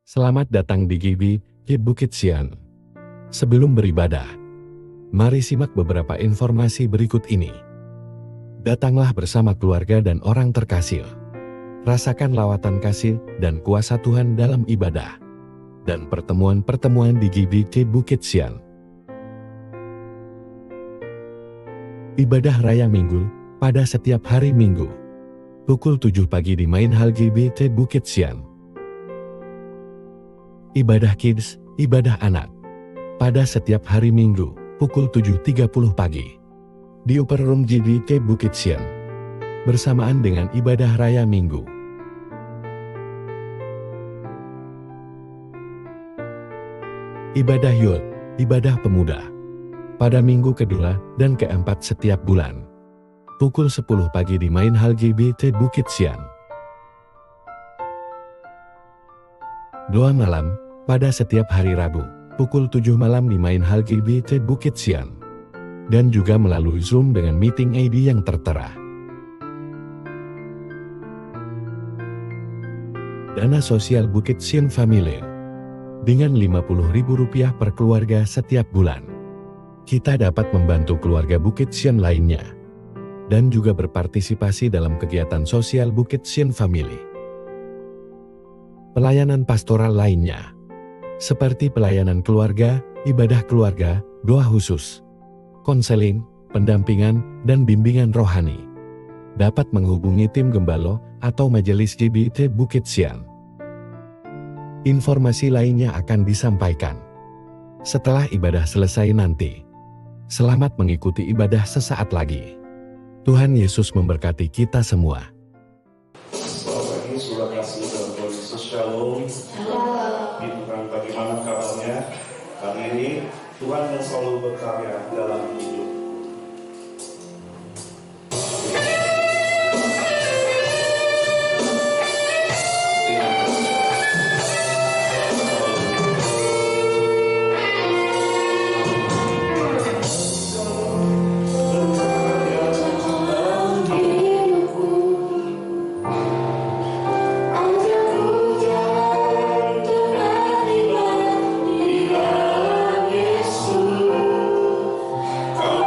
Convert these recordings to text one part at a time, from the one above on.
Selamat datang di GBI Bukit Sian. Sebelum beribadah, mari simak beberapa informasi berikut ini. Datanglah bersama keluarga dan orang terkasih. Rasakan lawatan kasih dan kuasa Tuhan dalam ibadah dan pertemuan-pertemuan di GBI Bukit Sian. Ibadah Raya Minggu pada setiap hari Minggu. Pukul 7 pagi di Main Hall GBI Bukit Sian. Ibadah Kids, ibadah anak. Pada setiap hari Minggu, pukul 7.30 pagi. Di Upper Room GBI Bukit Sian. Bersamaan dengan ibadah Raya Minggu. Ibadah Youth, ibadah pemuda. Pada minggu kedua dan keempat setiap bulan. Pukul 10 pagi di Main Hall GBI Bukit Sian. Doa malam, pada setiap hari Rabu, pukul 7 malam di Main Hall GBI Bukit Sian. Dan juga melalui Zoom dengan meeting ID yang tertera. Dana sosial Bukit Sian Family. Dengan Rp50.000 per keluarga setiap bulan. Kita dapat membantu keluarga Bukit Sian lainnya. Dan juga berpartisipasi dalam kegiatan sosial Bukit Sian Family. Pelayanan pastoral lainnya, seperti pelayanan keluarga, ibadah keluarga, doa khusus, konseling, pendampingan, dan bimbingan rohani. Dapat menghubungi tim Gembalo atau Majelis GBI Bukit Sian. Informasi lainnya akan disampaikan setelah ibadah selesai nanti. Selamat mengikuti ibadah sesaat lagi. Tuhan Yesus memberkati kita semua. Shalom. Tuhan, bagaimana kabarnya hari ini? Tuhan yang selalu berkarya dalam hidup. Oh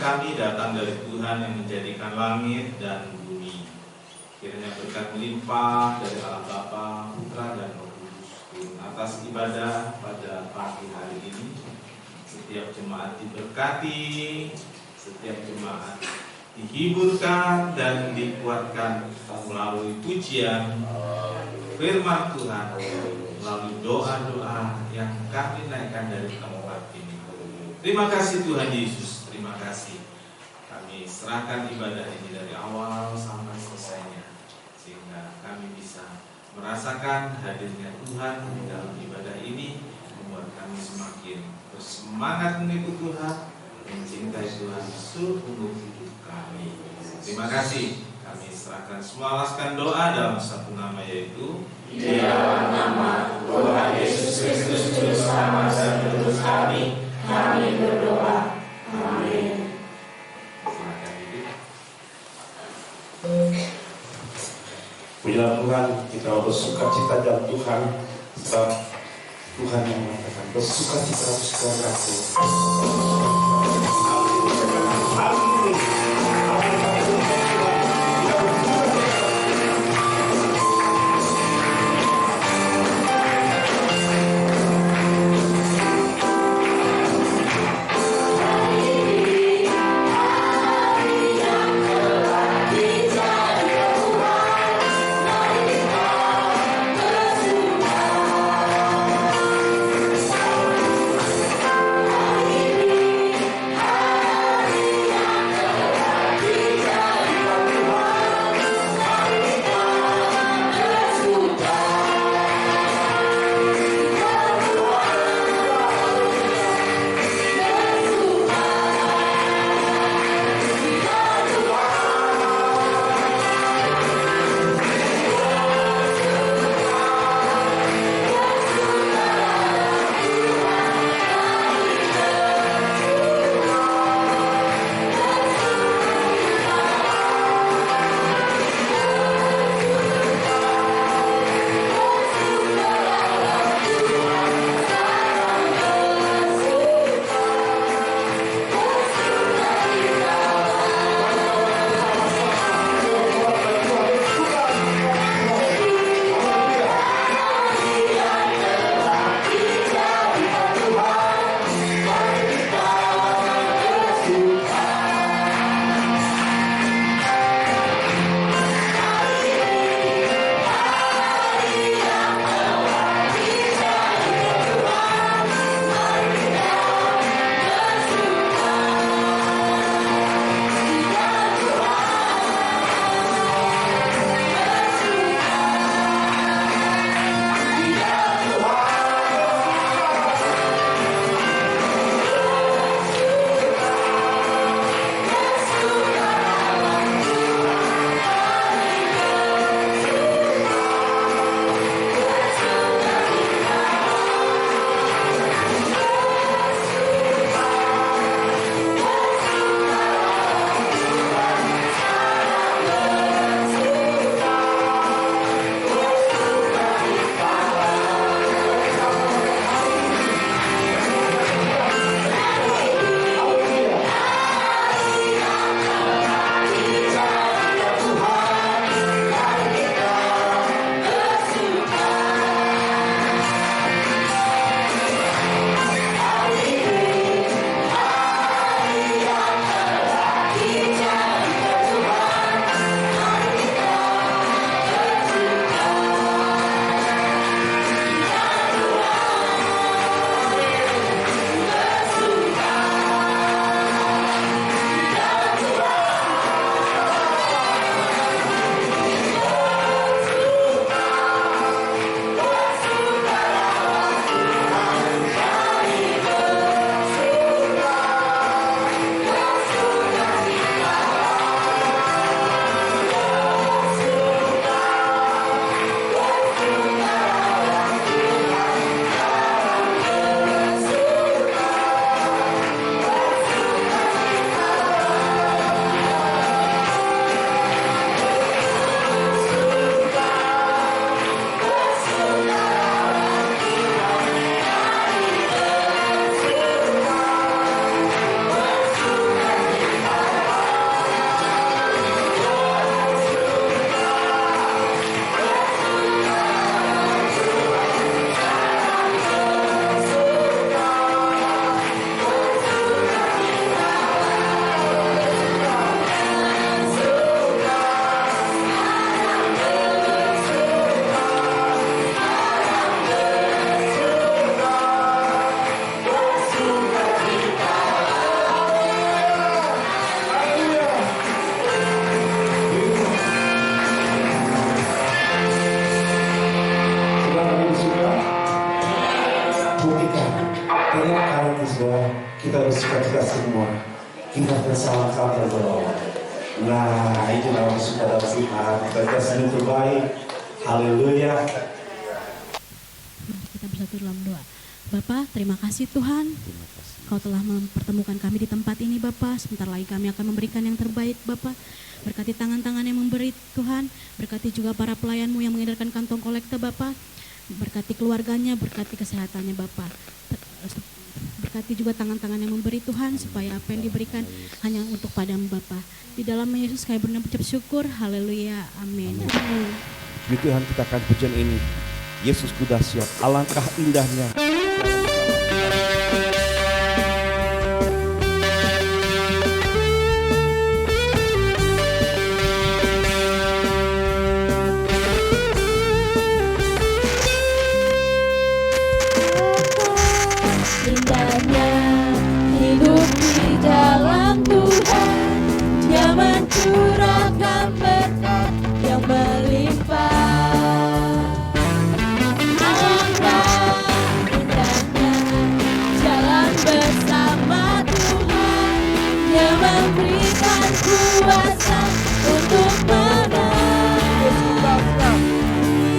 kami datang dari Tuhan yang menjadikan langit dan bumi. Kiranya berkat melimpah dari Allah Bapa, Putra, dan Roh Kudus turun atas ibadah pada pagi hari ini. Setiap jemaat diberkati, setiap jemaat dihiburkan dan dikuatkan melalui pujian firman Tuhan, melalui doa-doa yang kami naikkan dari tempat ini. Terima kasih Tuhan Yesus, terima kasih. Kami serahkan ibadah ini dari awal sampai selesainya, sehingga kami bisa merasakan hadirnya Tuhan di dalam ibadah ini, membuat kami semakin bersemangat mengikut Tuhan, mencintai Tuhan seumur hidup kami. Terima kasih. Kami serahkan semua, alaskan doa dalam satu nama, yaitu di dalam nama Tuhan Yesus Kristus Juru Selamat dan Penebus kami berdoa. Amin. Silakan duduk. Pujilah Tuhan, kita bersuka cita dalam Tuhan, sebab Tuhan yang mengatakan bersuka cita saudaraku. Amin. buktikan. Tengok kalian semua, kita bersuka-cita semua. Kita bersama-sama berdoa. Nah, itu nama suka dalam firman. Kita sendiri terbaik. Haleluya. Kita bersatu dalam doa. Bapa, terima kasih Tuhan. Kau telah mempertemukan kami di tempat ini Bapa. Sebentar lagi kami akan memberikan yang terbaik Bapa. Berkati tangan-tangan yang memberi Tuhan. Berkati juga para pelayanmu yang mengedarkan kantong kolekta Bapa. Berkati keluarganya, berkati kesehatannya Bapa. Berkati juga tangan-tangan yang memberi Tuhan. Supaya apa yang diberikan hanya untuk padamu Bapa. Di dalam Yesus kami berucap syukur. Haleluya. Amin. Di Tuhan kita akan pujian ini. Yesus ku dahsyat, alangkah indahnya. Indahnya hidup di dalam Tuhan, Dia mencurahkan berkat yang melimpah. Alangkah indahnya jalan bersama Tuhan, Dia memberikan kuasa untuk menang.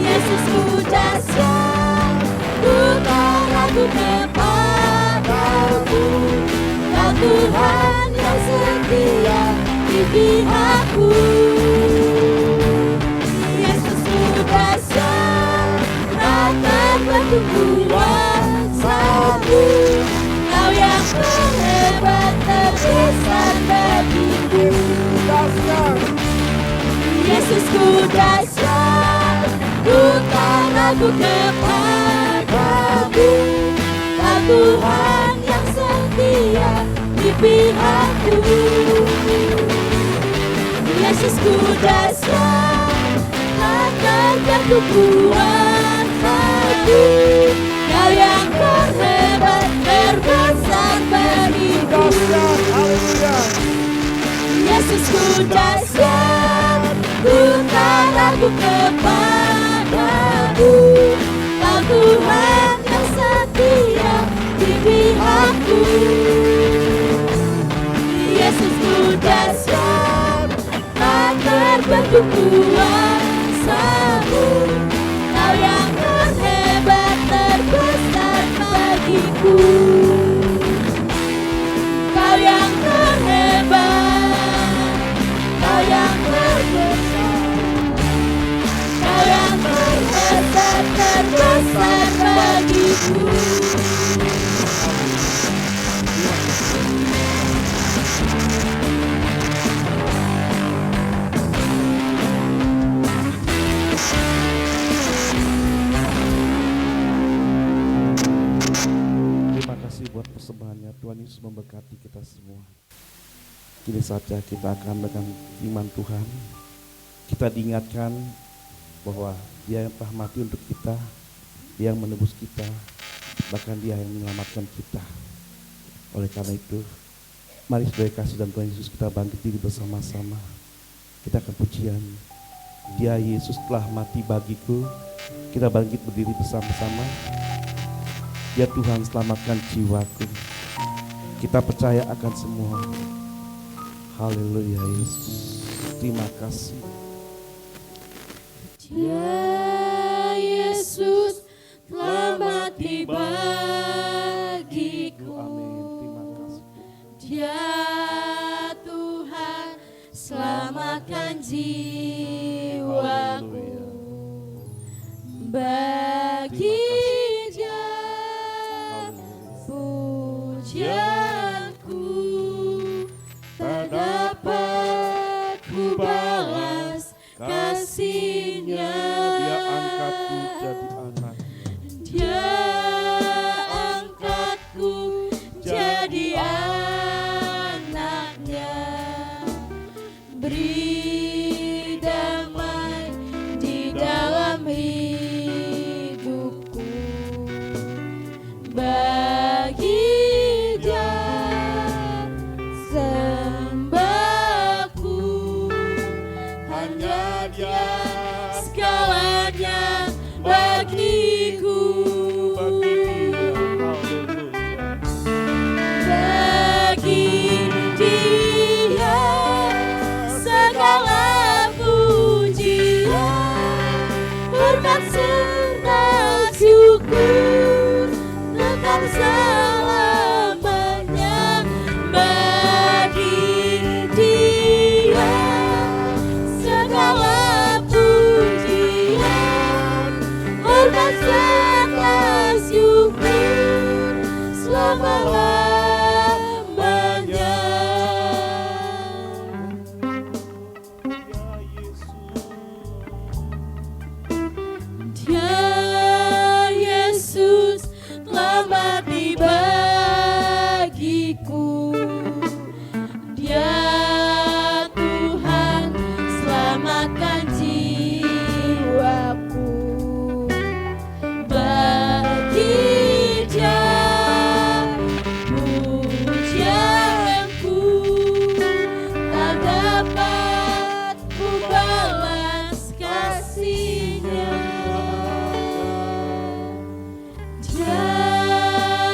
Yesus ku dahsyat, ku tak ragu kepadamu. Kau Tuhan yang setia di pihakku. Yesus ku dahsyat, tak bertumbuh kuasamu. Kau yang terhebat, terbesar bagiku. Yesus ku dahsyat, ku tak ragu kepadamu. Kau Tuhan yang setia di pihakku. Yesus ku dahsyat, tak tergantung kuasamu. Kau yang terhebat, terbesar bagiku. Yesus ku dahsyat, ku tak ragu kepadamu. Kau Tuhan yang setia di pihakku. Yesus ku dahsyat, tak terbentuk kuasamu. Kau yang terhebat, terbesar bagiku. Kau yang terhebat, Kau yang terbesar, Kau yang terbesar, terbesar bagiku. Terima kasih buat persembahannya. Tuhan Yesus memberkati kita semua. Kini saja kita akan dengan iman Tuhan. Kita diingatkan bahwa Dia yang telah mati untuk kita, Dia yang menebus kita, bahkan Dia yang menyelamatkan kita. Oleh karena itu, mari sebagai kasih dan Tuhan Yesus kita bangkit diri bersama-sama. Kita akan pujian. Dia Yesus telah mati bagiku. Kita bangkit berdiri bersama-sama. Ya Tuhan, selamatkan jiwaku. Kita percaya akan semua. Haleluya Yesus. Terima kasih. Dia Yesus telah mati bagiku. Amin. Terima kasih. Dia Tuhan selamatkan jiwaku. Bagi Dia pujianku, tak dapat ku balas kasih-Nya. Dia angkatku jadi anak. Dia angkatku jadi anaknya. Beri damai di dalam hidupku. Bagi Dia selamanya. Bagi Dia segala pujian, hormat serta syukur selama-lamanya. Dia Yesus telah mati bagiku. Dia Tuhan selamatkan jiwaku. Bagi Dia pujianku tak dapat ku balas kasih-Nya. Dia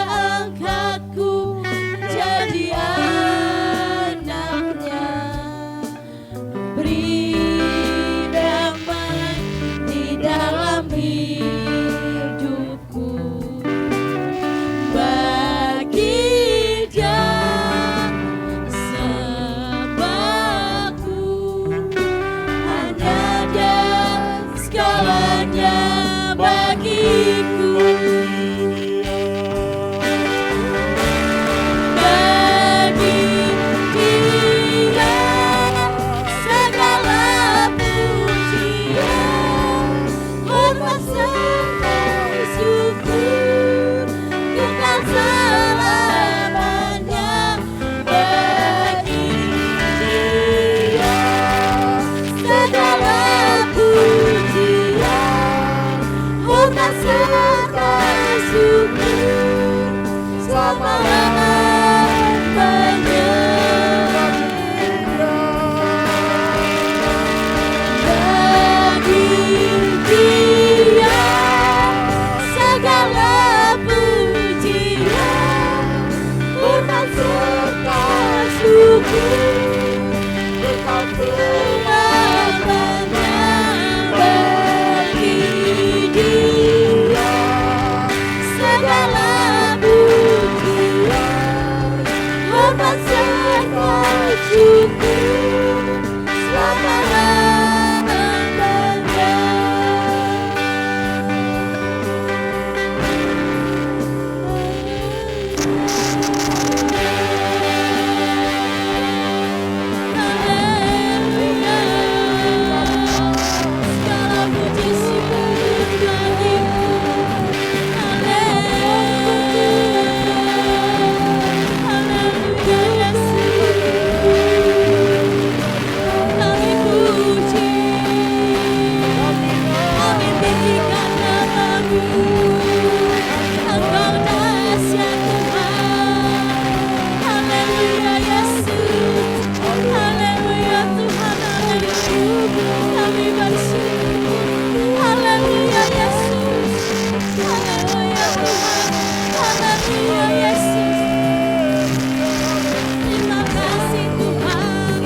angkatku jadi anak-Nya, beri damai di dalam hidupku. Bagi Dia sembahku, hanya Dia segalanya bagiku. Bagi Dia segala pujian, hormat serta syukur kekal selamanya. Bagi Dia segala pujian, hormat serta syukur selama-lamanya. Bagi Dia segala pujian, hormat serta syukur kekal selamanya. Bagi Dia segala pujian, hormat serta syukur selama-lamanya. Segala puji syukur bagimu. Haleluya Yesus, kami puji, kami tinggikan nama-Mu. Engkau dahsyat Tuhan. Haleluya Yesus, haleluya Tuhan, haleluya. Kami bersyukur. Haleluya Yesus, haleluya Tuhan, haleluya Yesus. Terima kasih Tuhan,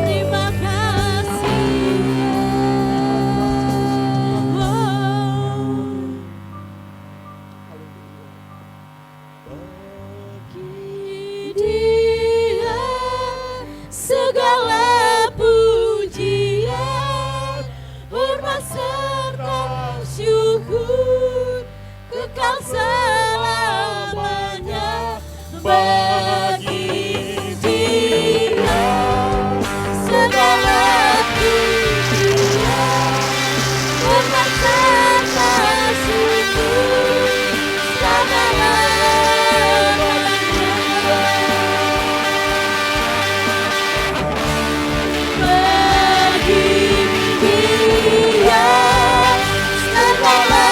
terima kasih. Bagi Dia segala pujian, hormat serta syukur kekal selamanya. Bagi Dia segala pujian, hormat serta syukur selama-lamanya. Bagi Dia segala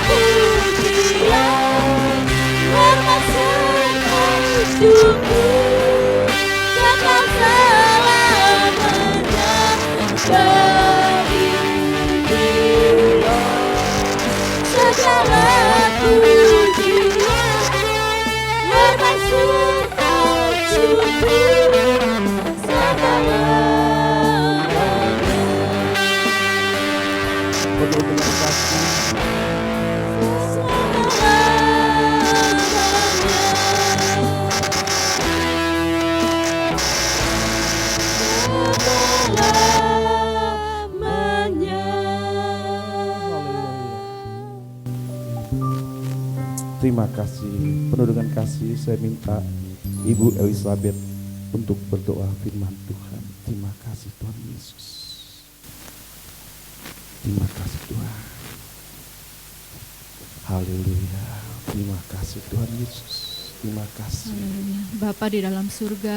pujian, hormat serta syukur kekal selamanya. Bagi Dia segala pujian, hormat serta syukur selama-lamanya. Penuh dengan kasih, Selama-lamanya. Terima kasih. Penuh dengan kasih saya minta Ibu Elizabeth untuk berdoa firman Tuhan. Terima kasih Tuhan Yesus. Terima kasih Tuhan. Haleluya. Terima kasih Tuhan Yesus. Terima kasih. Haleluya. Bapa di dalam surga,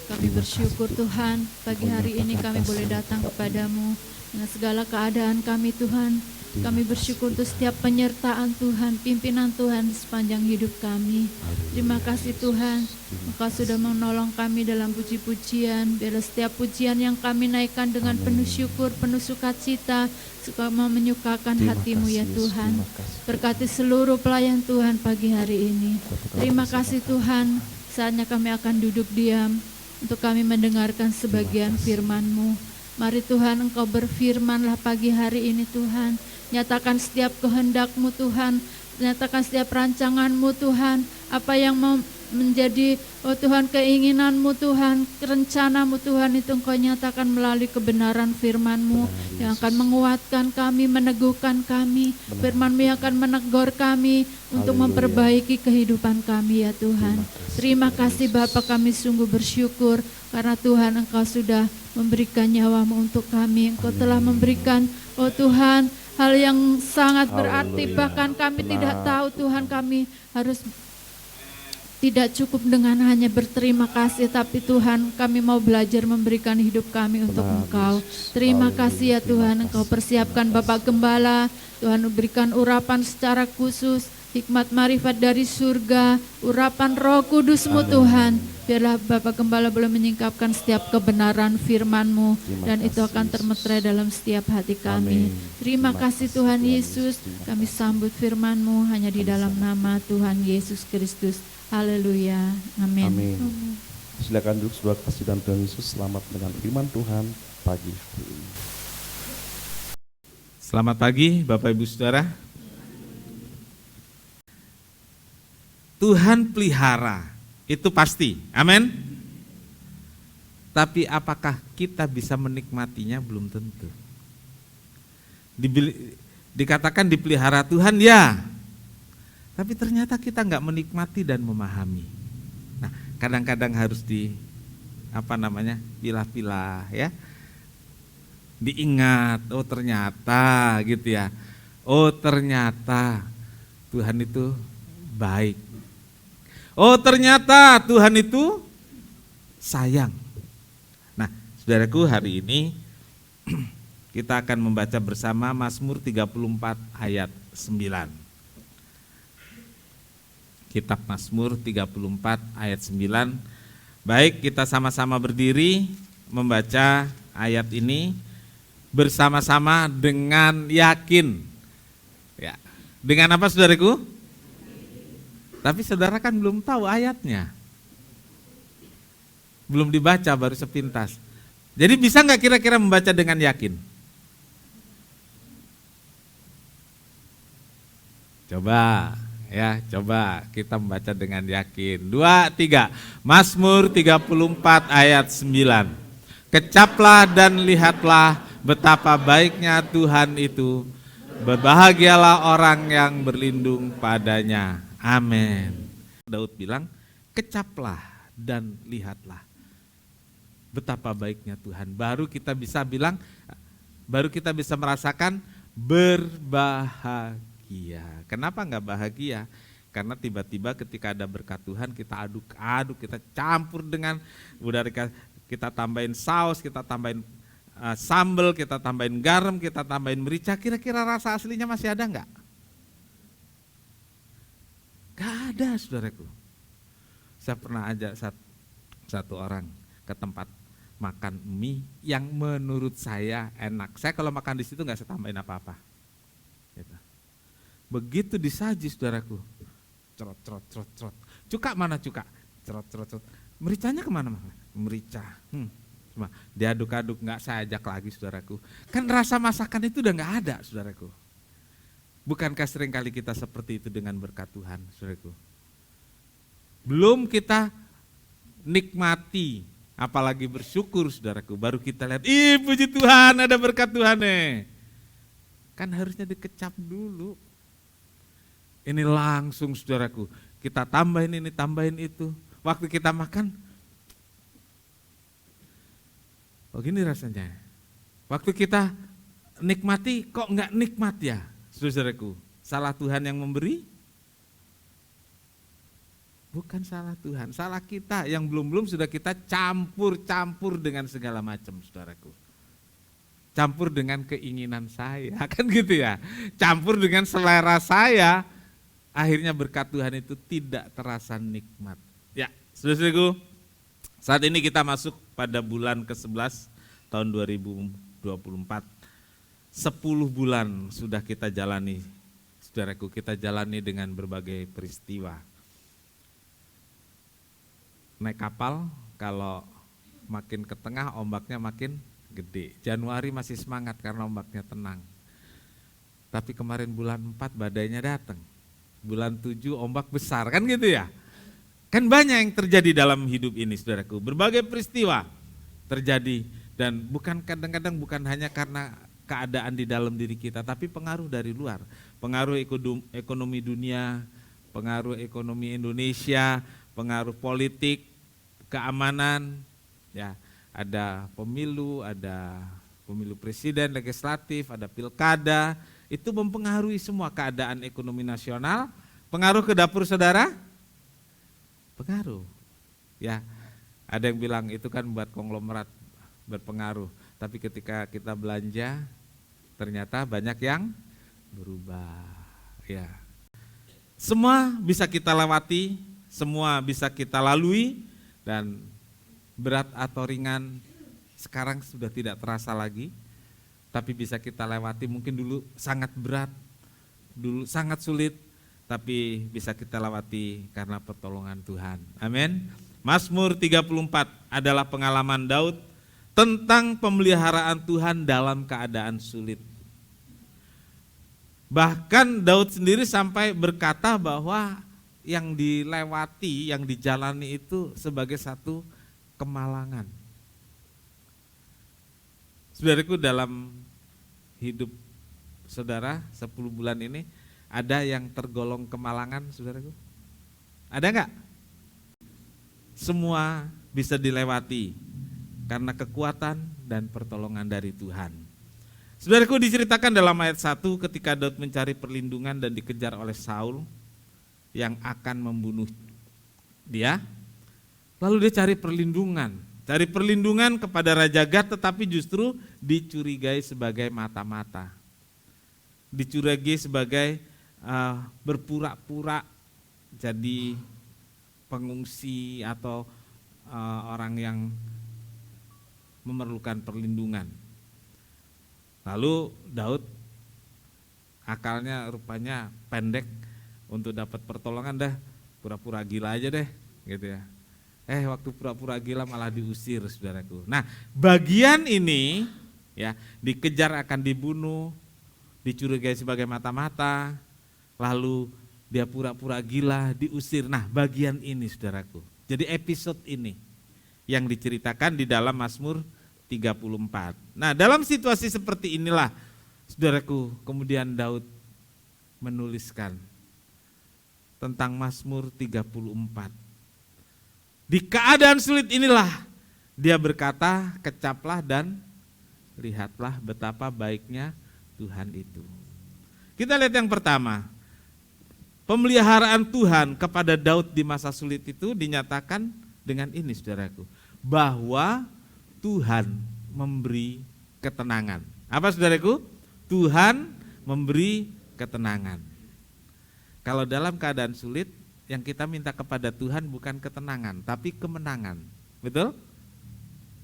kami Terima bersyukur kasih, Tuhan, pagi hari ini kami boleh datang kepadamu dengan segala keadaan kami Tuhan. Kami bersyukur untuk setiap penyertaan Tuhan, pimpinan Tuhan di sepanjang hidup kami. Terima kasih Tuhan, Engkau sudah menolong kami dalam puji-pujian. Biarlah setiap pujian yang kami naikkan dengan penuh syukur, penuh sukacita, suka mau menyukakan hatimu ya Tuhan. Berkati seluruh pelayan Tuhan pagi hari ini. Terima kasih Tuhan, saatnya kami akan duduk diam untuk kami mendengarkan sebagian firman-Mu. Mari Tuhan Engkau berfirmanlah pagi hari ini Tuhan. Nyatakan setiap kehendak-Mu Tuhan, nyatakan setiap rancangan-Mu Tuhan, apa yang mau menjadi oh Tuhan keinginan-Mu Tuhan, rencana-Mu Tuhan itu Engkau nyatakan melalui kebenaran firman-Mu yang akan menguatkan kami, meneguhkan kami, firman-Mu yang akan menegur kami untuk memperbaiki kehidupan kami ya Tuhan. Terima kasih Bapa, kami sungguh bersyukur karena Tuhan Engkau sudah memberikan nyawa-Mu untuk kami. Engkau telah memberikan oh Tuhan hal yang sangat berarti, bahkan kami tidak tahu Tuhan, kami harus tidak cukup dengan hanya berterima kasih, tapi Tuhan kami mau belajar memberikan hidup kami untuk Engkau. Terima kasih ya Tuhan, Engkau persiapkan Bapak Gembala, Tuhan berikan urapan secara khusus, hikmat marifat dari surga, urapan Roh Kudus-Mu Tuhan. Biarlah Bapak Gembala boleh menyingkapkan setiap kebenaran firman-Mu dan itu akan termeterai dalam setiap hati kami. Terima kasih Tuhan Yesus, kami sambut firman-Mu hanya di dalam nama Tuhan Yesus Kristus. Haleluya. Amin. Silakan duduk saudara kasih dan Tuhan Yesus. Selamat dengan firman Tuhan pagi hari ini. Selamat pagi Bapak Ibu Saudara. Tuhan pelihara, itu pasti, amin. Tapi apakah kita bisa menikmatinya? Belum tentu. Dikatakan dipelihara Tuhan, ya. Tapi ternyata kita nggak menikmati dan memahami. Nah, kadang-kadang harus pilah-pilah ya. Diingat, oh ternyata gitu ya. Oh ternyata Tuhan itu baik. Oh ternyata Tuhan itu sayang. Nah saudaraku, hari ini kita akan membaca bersama Mazmur 34 ayat 9. Kitab Mazmur 34 ayat 9. Baik, kita sama-sama berdiri membaca ayat ini bersama-sama dengan yakin. Ya. Dengan apa saudaraku? Tapi saudara kan belum tahu ayatnya. Belum dibaca, baru sepintas. Jadi bisa nggak kira-kira membaca dengan yakin? Coba kita membaca dengan yakin. 2, 3. Mazmur 34 ayat 9. Kecaplah dan lihatlah betapa baiknya Tuhan itu. Berbahagialah orang yang berlindung padanya. Amin. Daud bilang, kecaplah dan lihatlah betapa baiknya Tuhan. Baru kita bisa merasakan berbahagia. Kenapa enggak bahagia? Karena tiba-tiba ketika ada berkat Tuhan kita aduk-aduk, kita campur dengan udara, kita tambahin saus, kita tambahin sambal, kita tambahin garam, kita tambahin merica. Kira-kira rasa aslinya masih ada enggak? Gak ada saudaraku. Saya pernah ajak satu orang ke tempat makan mie yang menurut saya enak. Saya kalau makan di situ nggak saya tambahin apa-apa. Gitu. Begitu disaji saudaraku, cerot. Cuka mana cuka? Cerot. Mericanya kemana? Merica. Cuma diaduk-aduk, nggak saya ajak lagi saudaraku. Kan rasa masakan itu udah nggak ada saudaraku. Bukankah seringkali kita seperti itu dengan berkat Tuhan, saudaraku? Belum kita nikmati, apalagi bersyukur, saudaraku, baru kita lihat, ih puji Tuhan ada berkat Tuhan nih. Kan harusnya dikecap dulu. Ini langsung saudaraku, kita tambahin ini, tambahin itu. Waktu kita makan, oh gini rasanya. Waktu kita nikmati, kok enggak nikmat ya saudaraku. Salah Tuhan yang memberi? Bukan salah Tuhan, salah kita yang belum-belum sudah kita campur-campur dengan segala macam saudaraku. Campur dengan keinginan saya, kan gitu ya. Campur dengan selera saya, akhirnya berkat Tuhan itu tidak terasa nikmat. Ya, saudaraku, saat ini kita masuk pada bulan ke-11 tahun 2024. 10 bulan sudah kita jalani, saudaraku, kita jalani dengan berbagai peristiwa. Naik kapal, kalau makin ke tengah ombaknya makin gede. Januari masih semangat karena ombaknya tenang. Tapi kemarin bulan 4 badainya datang. Bulan 7 ombak besar, kan gitu ya. Kan banyak yang terjadi dalam hidup ini saudaraku. Berbagai peristiwa terjadi dan bukan kadang-kadang bukan hanya karena keadaan di dalam diri kita, tapi pengaruh dari luar. Pengaruh ekonomi dunia, pengaruh ekonomi Indonesia, pengaruh politik, keamanan, ya. Ada pemilu presiden, legislatif, ada pilkada, itu mempengaruhi semua keadaan ekonomi nasional. Pengaruh ke dapur saudara? Pengaruh. Ya, ada yang bilang itu kan buat konglomerat berpengaruh, tapi ketika kita belanja ternyata banyak yang berubah. Ya, semua bisa kita lewati, semua bisa kita lalui, dan berat atau ringan sekarang sudah tidak terasa lagi, tapi bisa kita lewati. Mungkin dulu sangat berat, dulu sangat sulit, tapi bisa kita lewati karena pertolongan Tuhan. Amin. Mazmur 34 adalah pengalaman Daud tentang pemeliharaan Tuhan dalam keadaan sulit. Bahkan Daud sendiri sampai berkata bahwa yang dilewati, yang dijalani itu sebagai satu kemalangan. Saudaraku, dalam hidup saudara 10 bulan ini ada yang tergolong kemalangan saudaraku? Ada enggak? Semua bisa dilewati karena kekuatan dan pertolongan dari Tuhan. Saudaraku, diceritakan dalam ayat 1 ketika Daud mencari perlindungan dan dikejar oleh Saul yang akan membunuh dia. Lalu dia cari perlindungan kepada Raja Gad, tetapi justru dicurigai sebagai mata-mata. Dicurigai sebagai berpura-pura jadi pengungsi atau orang yang memerlukan perlindungan. Lalu Daud akalnya rupanya pendek, untuk dapat pertolongan dah pura-pura gila aja deh gitu ya. Waktu pura-pura gila malah diusir saudaraku. Nah, bagian ini ya, dikejar akan dibunuh, dicurigai sebagai mata-mata, lalu dia pura-pura gila, diusir. Nah, bagian ini saudaraku. Jadi episode ini yang diceritakan di dalam Mazmur 34. Nah, dalam situasi seperti inilah saudaraku, kemudian Daud menuliskan tentang Mazmur 34. Di keadaan sulit inilah dia berkata, kecaplah dan lihatlah betapa baiknya Tuhan itu. Kita lihat yang pertama, pemeliharaan Tuhan kepada Daud di masa sulit itu dinyatakan dengan ini saudaraku, bahwa Tuhan memberi ketenangan. Apa saudaraku? Tuhan memberi ketenangan. Kalau dalam keadaan sulit, yang kita minta kepada Tuhan bukan ketenangan, tapi kemenangan. Betul?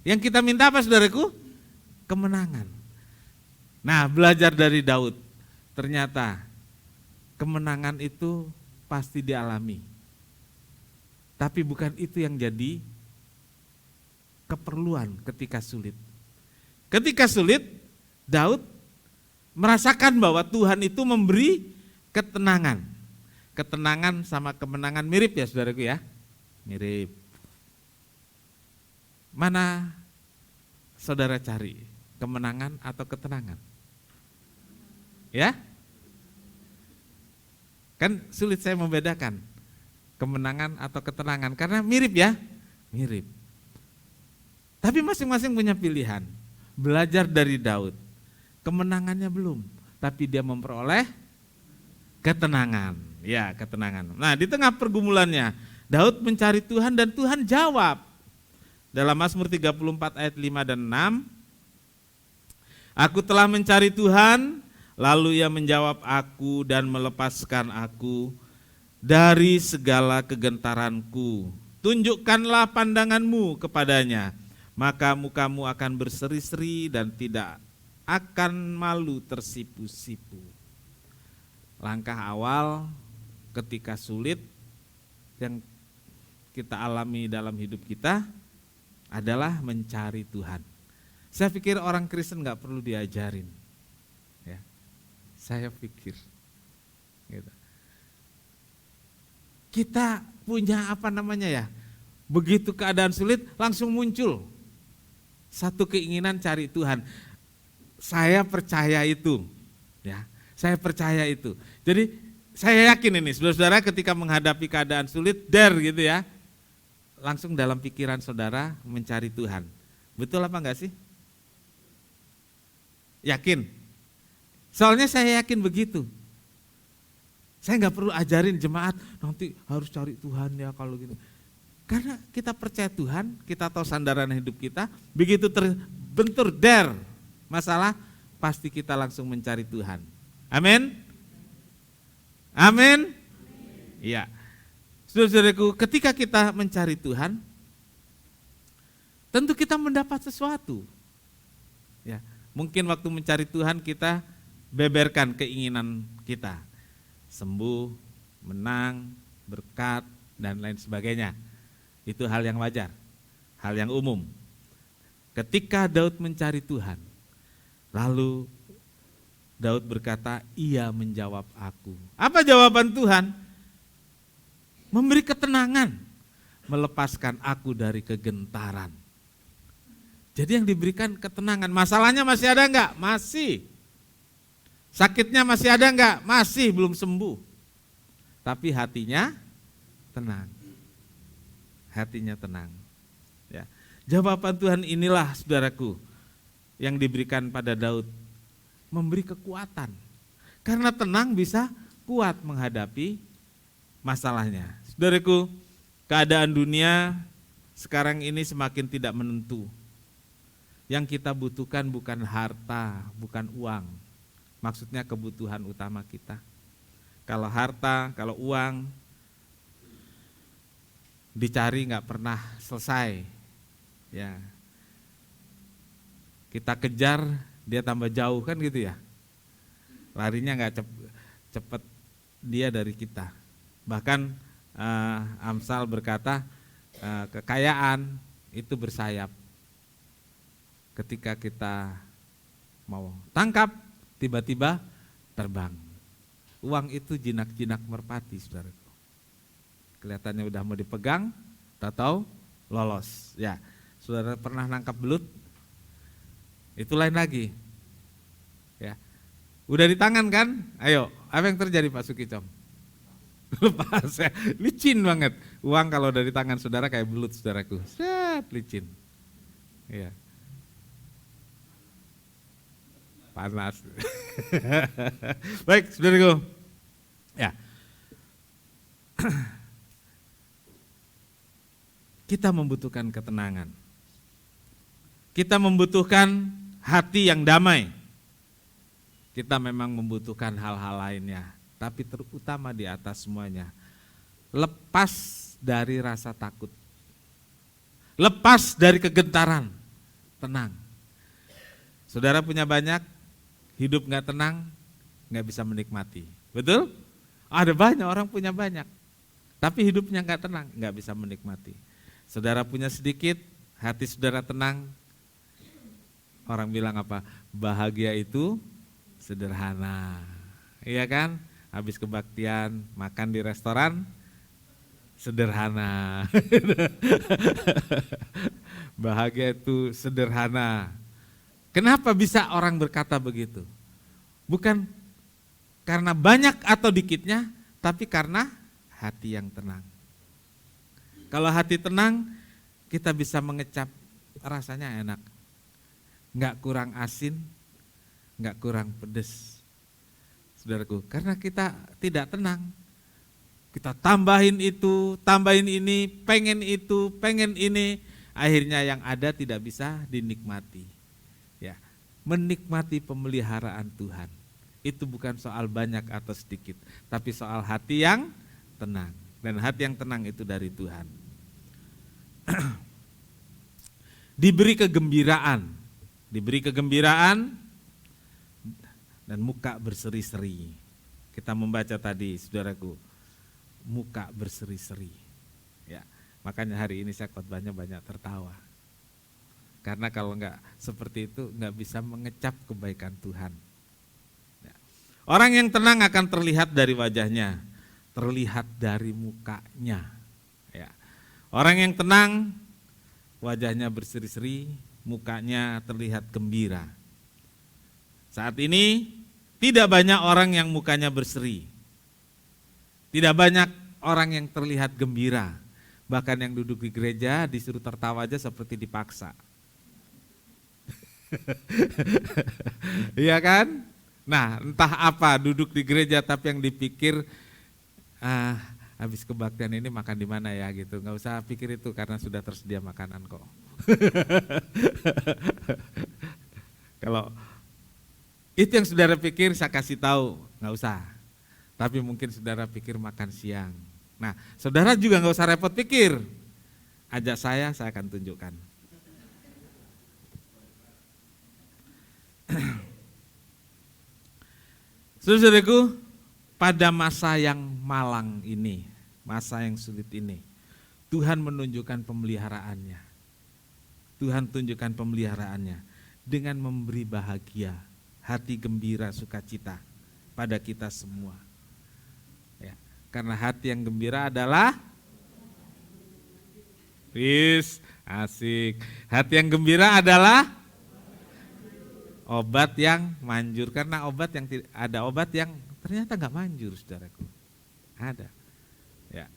Yang kita minta apa saudaraku? Kemenangan. Nah, belajar dari Daud, ternyata kemenangan itu pasti dialami. Tapi bukan itu yang jadi keperluan ketika sulit. Ketika sulit, Daud merasakan bahwa Tuhan itu memberi ketenangan. Ketenangan sama kemenangan mirip ya saudaraku ya, mirip. Mana saudara cari, kemenangan atau ketenangan? Ya? Kan sulit saya membedakan kemenangan atau ketenangan karena mirip ya, mirip. Tapi masing-masing punya pilihan. Belajar dari Daud, kemenangannya belum, tapi dia memperoleh ketenangan. Ya, ketenangan. Nah, di tengah pergumulannya, Daud mencari Tuhan dan Tuhan jawab. Dalam Mazmur 34 ayat 5 dan 6, aku telah mencari Tuhan, lalu Ia menjawab aku dan melepaskan aku dari segala kegentaranku. Tunjukkanlah pandanganmu kepadanya, maka mukamu akan berseri-seri dan tidak akan malu tersipu-sipu. Langkah awal ketika sulit yang kita alami dalam hidup kita adalah mencari Tuhan. Saya pikir orang Kristen nggak perlu diajarin, ya. Saya pikir, gitu. Kita punya begitu keadaan sulit langsung muncul satu keinginan cari Tuhan. Saya percaya itu, ya. Saya percaya itu. Jadi saya yakin ini, saudara-saudara, ketika menghadapi keadaan sulit, gitu ya, langsung dalam pikiran saudara mencari Tuhan. Betul apa enggak sih? Yakin? Soalnya saya yakin begitu. Saya enggak perlu ajarin jemaat, nanti harus cari Tuhan ya kalau gitu. Karena kita percaya Tuhan, kita tahu sandaran hidup kita, begitu terbentur masalah, pasti kita langsung mencari Tuhan. Amin? Amin? Iya. Saudara-saudaraku, ketika kita mencari Tuhan, tentu kita mendapat sesuatu. Ya, mungkin waktu mencari Tuhan kita beberkan keinginan kita. Sembuh, menang, berkat, dan lain sebagainya. Itu hal yang wajar, hal yang umum. Ketika Daud mencari Tuhan, lalu Daud berkata, Ia menjawab aku. Apa jawaban Tuhan? Memberi ketenangan, melepaskan aku dari kegentaran. Jadi yang diberikan ketenangan, masalahnya masih ada enggak? Masih. Sakitnya masih ada enggak? Masih, belum sembuh. Tapi hatinya tenang. Hatinya tenang. Ya. Jawaban Tuhan inilah, saudaraku, yang diberikan pada Daud. Memberi kekuatan. Karena tenang bisa kuat menghadapi masalahnya. Saudaraku, keadaan dunia sekarang ini semakin tidak menentu. Yang kita butuhkan bukan harta, bukan uang. Maksudnya kebutuhan utama kita. Kalau harta, kalau uang dicari nggak pernah selesai. Ya. Kita kejar, dia tambah jauh kan gitu ya. Larinya nggak cepet dia dari kita. Bahkan Amsal berkata kekayaan itu bersayap. Ketika kita mau tangkap, tiba-tiba terbang. Uang itu jinak-jinak merpati, saudaraku. Kelihatannya udah mau dipegang, tahu lolos. Ya, saudara pernah nangkap belut? Itu lain lagi. Ya. Udah di tangan kan? Ayo, apa yang terjadi Pak Sukicom? Lepas ya. Licin banget. Uang kalau dari tangan saudara kayak belut, saudaraku. Set, licin. Iya. Panas. Baik, saudaraku. Ya. Kita membutuhkan ketenangan. Kita membutuhkan hati yang damai. Kita memang membutuhkan hal-hal lainnya, tapi terutama di atas semuanya, lepas dari rasa takut, lepas dari kegentaran, tenang. Saudara punya banyak, hidup gak tenang, gak bisa menikmati, betul? Ada banyak orang punya banyak, tapi hidupnya gak tenang, gak bisa menikmati. Saudara punya sedikit, hati saudara tenang. Orang bilang apa? Bahagia itu sederhana. Iya kan? Habis kebaktian, makan di restoran sederhana. Bahagia itu sederhana. Kenapa bisa orang berkata begitu? Bukan karena banyak atau dikitnya, tapi karena hati yang tenang. Kalau hati tenang, kita bisa mengecap, rasanya enak. Enggak kurang asin, enggak kurang pedes. Saudaraku, karena kita tidak tenang. Kita tambahin itu, tambahin ini, pengen itu, pengen ini, akhirnya yang ada tidak bisa dinikmati. Ya, menikmati pemeliharaan Tuhan. Itu bukan soal banyak atau sedikit, tapi soal hati yang tenang. Dan hati yang tenang itu dari Tuhan. Diberi kegembiraan dan muka berseri-seri. Kita membaca tadi, saudaraku, muka berseri-seri. Ya, makanya hari ini saya khotbahnya banyak tertawa. Karena kalau enggak seperti itu enggak bisa mengecap kebaikan Tuhan. Ya. Orang yang tenang akan terlihat dari wajahnya, terlihat dari mukanya. Ya. Orang yang tenang wajahnya berseri-seri, mukanya terlihat gembira. Saat ini tidak banyak orang yang mukanya berseri. Tidak banyak orang yang terlihat gembira. Bahkan yang duduk di gereja disuruh tertawa aja seperti dipaksa. Iya kan? Nah, entah apa duduk di gereja tapi yang dipikir habis kebaktian ini makan di mana ya gitu. Enggak usah pikir itu karena sudah tersedia makanan kok. Kalau itu yang saudara pikir saya kasih tahu, enggak usah. Tapi mungkin saudara pikir makan siang. Nah, saudara juga enggak usah repot pikir. Ajak saya akan tunjukkan. Saudaraku, pada masa yang malang ini, masa yang sulit ini, Tuhan menunjukkan pemeliharaannya. Tuhan tunjukkan pemeliharaannya dengan memberi bahagia, hati gembira, sukacita pada kita semua. Ya, karena hati yang gembira adalah asik. Hati yang gembira adalah obat yang manjur. Karena ada obat yang ternyata enggak manjur, saudaraku. Ada. Ya.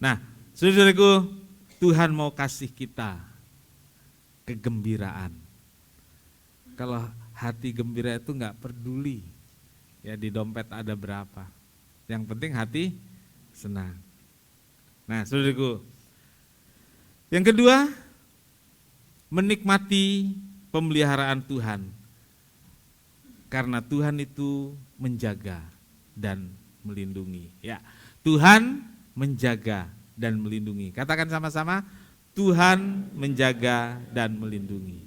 Nah, saudaraku, Tuhan mau kasih kita kegembiraan. Kalau hati gembira itu enggak peduli ya di dompet ada berapa. Yang penting hati senang. Nah, saudaraku, yang kedua, menikmati pemeliharaan Tuhan. Karena Tuhan itu menjaga dan melindungi. Ya, Tuhan menjaga dan melindungi. Katakan sama-sama, Tuhan menjaga dan melindungi.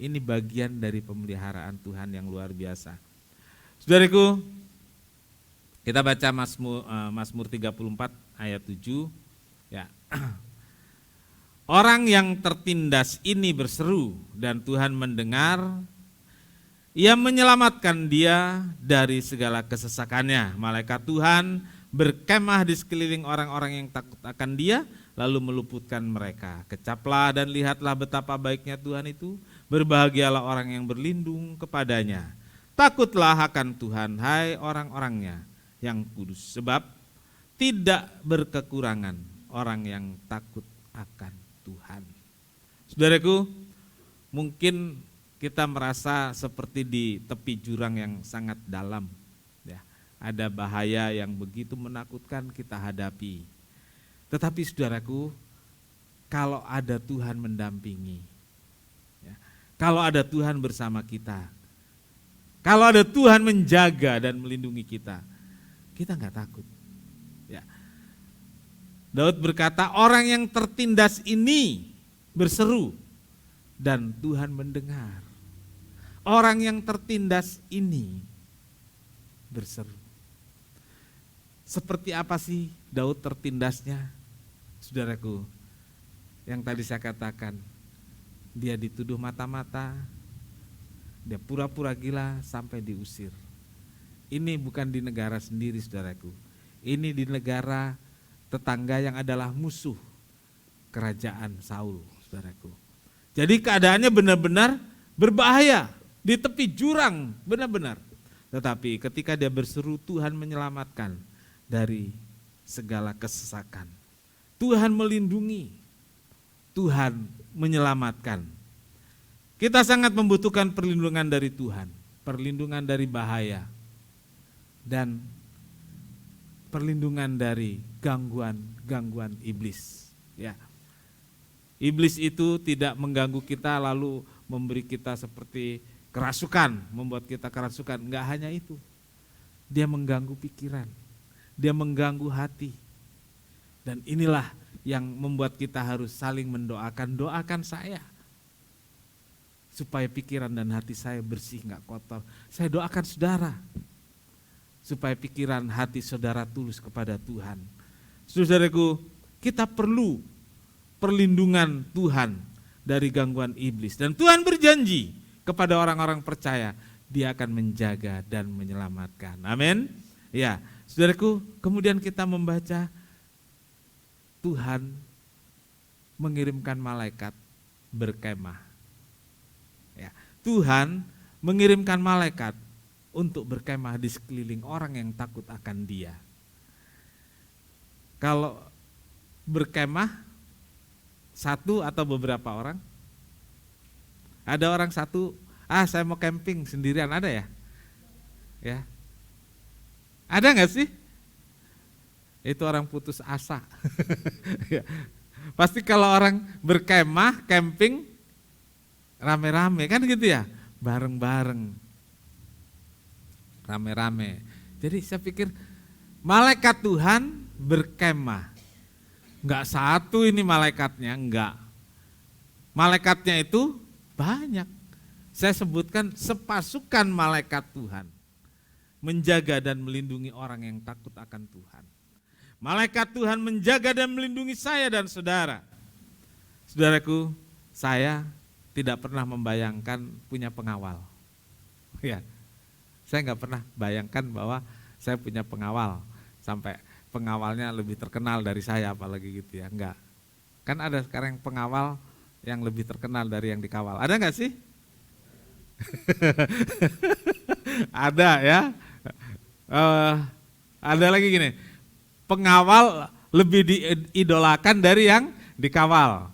Ini bagian dari pemeliharaan Tuhan yang luar biasa. Saudaraku, kita baca Mazmur 34 ayat 7. Ya. Orang yang tertindas ini berseru dan Tuhan mendengar. Ia menyelamatkan dia dari segala kesesakannya. Malaikat Tuhan berkemah di sekeliling orang-orang yang takut akan dia, lalu meluputkan mereka. Kecaplah dan lihatlah betapa baiknya Tuhan itu. Berbahagialah orang yang berlindung kepadanya. Takutlah akan Tuhan, hai orang-orangnya yang kudus. Sebab tidak berkekurangan orang yang takut akan Tuhan. Saudaraku, mungkin kita merasa seperti di tepi jurang yang sangat dalam. Ya, ada bahaya yang begitu menakutkan kita hadapi. Tetapi saudaraku, kalau ada Tuhan mendampingi, ya, kalau ada Tuhan bersama kita, kalau ada Tuhan menjaga dan melindungi kita enggak takut. Ya. Daud berkata, orang yang tertindas ini berseru dan Tuhan mendengar. Orang yang tertindas ini berseru. Seperti apa sih Daud tertindasnya? Saudaraku, yang tadi saya katakan, dia dituduh mata-mata, dia pura-pura gila sampai diusir. Ini bukan di negara sendiri, saudaraku. Ini di negara tetangga yang adalah musuh kerajaan Saul, saudaraku. Jadi keadaannya benar-benar berbahaya, di tepi jurang, benar-benar. Tetapi ketika dia berseru, Tuhan menyelamatkan. dari segala kesesakan. Tuhan melindungi, Tuhan menyelamatkan. Kita sangat membutuhkan perlindungan dari Tuhan, perlindungan dari bahaya, dan perlindungan dari gangguan iblis. Ya. Iblis itu tidak mengganggu kita lalu memberi kita seperti kerasukan, membuat kita kerasukan. Enggak hanya itu. Dia mengganggu pikiran, dia mengganggu hati. Dan inilah yang membuat kita harus saling mendoakan. Doakan saya supaya pikiran dan hati saya bersih, enggak kotor. Saya doakan saudara supaya pikiran hati saudara tulus kepada Tuhan. Saudaraku, kita perlu perlindungan Tuhan dari gangguan iblis. Dan Tuhan berjanji kepada orang-orang percaya, Dia akan menjaga dan menyelamatkan. Amin. Ya, saudaraku, kemudian kita membaca Tuhan mengirimkan malaikat berkemah. Ya, Tuhan mengirimkan malaikat untuk berkemah di sekeliling orang yang takut akan Dia. Kalau berkemah satu atau beberapa orang? Ada orang satu, saya mau camping sendirian, ada ya? Ya. Ada nggak sih? Itu orang putus asa. Ya. Pasti kalau orang berkemah, camping, rame-rame, kan gitu ya? Bareng-bareng, rame-rame. Jadi saya pikir malaikat Tuhan berkemah. Enggak satu ini malaikatnya, enggak. Malaikatnya itu banyak. Saya sebutkan sepasukan malaikat Tuhan. Menjaga dan melindungi orang yang takut akan Tuhan. Malaikat Tuhan menjaga dan melindungi saya dan saudara. Saudaraku, saya tidak pernah membayangkan punya pengawal. Ya, saya enggak pernah bayangkan bahwa saya punya pengawal. Sampai pengawalnya lebih terkenal dari saya apalagi gitu ya, enggak. Kan ada sekarang pengawal yang lebih terkenal dari yang dikawal. Ada enggak sih? Ada ya. Ada lagi gini, pengawal lebih diidolakan dari yang dikawal.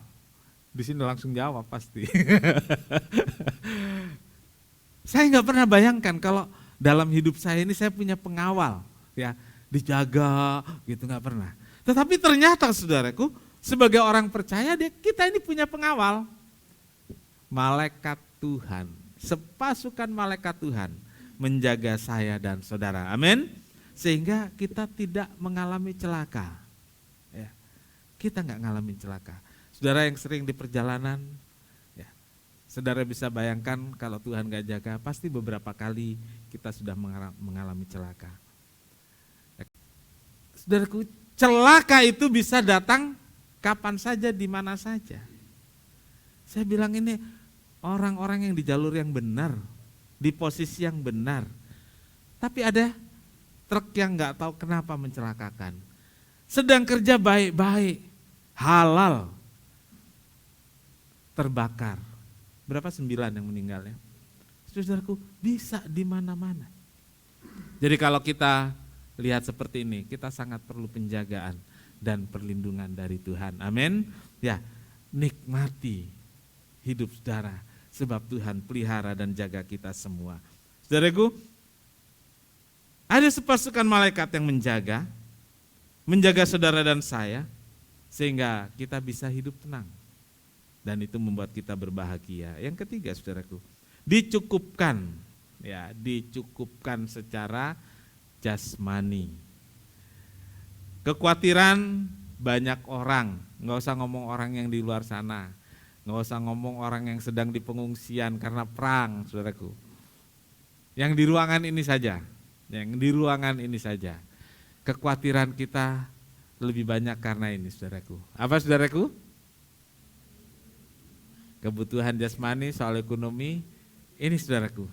Di sini langsung jawab pasti. Saya enggak pernah bayangkan kalau dalam hidup saya ini saya punya pengawal, ya. Dijaga gitu, nggak pernah. Tetapi ternyata saudaraku, sebagai orang percaya kita ini punya pengawal. Malaikat Tuhan, sepasukan malaikat Tuhan menjaga saya dan saudara. Amin. Sehingga kita tidak mengalami celaka. Ya, kita nggak ngalamin celaka. Saudara yang sering di perjalanan, ya, saudara bisa bayangkan kalau Tuhan nggak jaga, pasti beberapa kali kita sudah mengalami celaka. Saudaraku, celaka itu bisa datang kapan saja, di mana saja. Saya bilang ini orang-orang yang di jalur yang benar, di posisi yang benar. Tapi ada truk yang nggak tahu kenapa mencelakakan. Sedang kerja baik-baik, halal, terbakar. Berapa? 9 yang meninggal ya. Saudaraku, bisa di mana-mana. Jadi kalau kita lihat seperti ini, kita sangat perlu penjagaan dan perlindungan dari Tuhan. Amin. Ya, nikmati hidup saudara, sebab Tuhan pelihara dan jaga kita semua. Saudaraku, ada sepasukan malaikat yang menjaga saudara dan saya, sehingga kita bisa hidup tenang. Dan itu membuat kita berbahagia. Yang ketiga, saudaraku, dicukupkan, ya, dicukupkan secara jasmani. Kekhawatiran banyak orang, nggak usah ngomong orang yang di luar sana, nggak usah ngomong orang yang sedang di pengungsian karena perang, saudaraku. Yang di ruangan ini saja, kekhawatiran kita lebih banyak karena ini, saudaraku. Apa, saudaraku? Kebutuhan jasmani, soal ekonomi, ini saudaraku.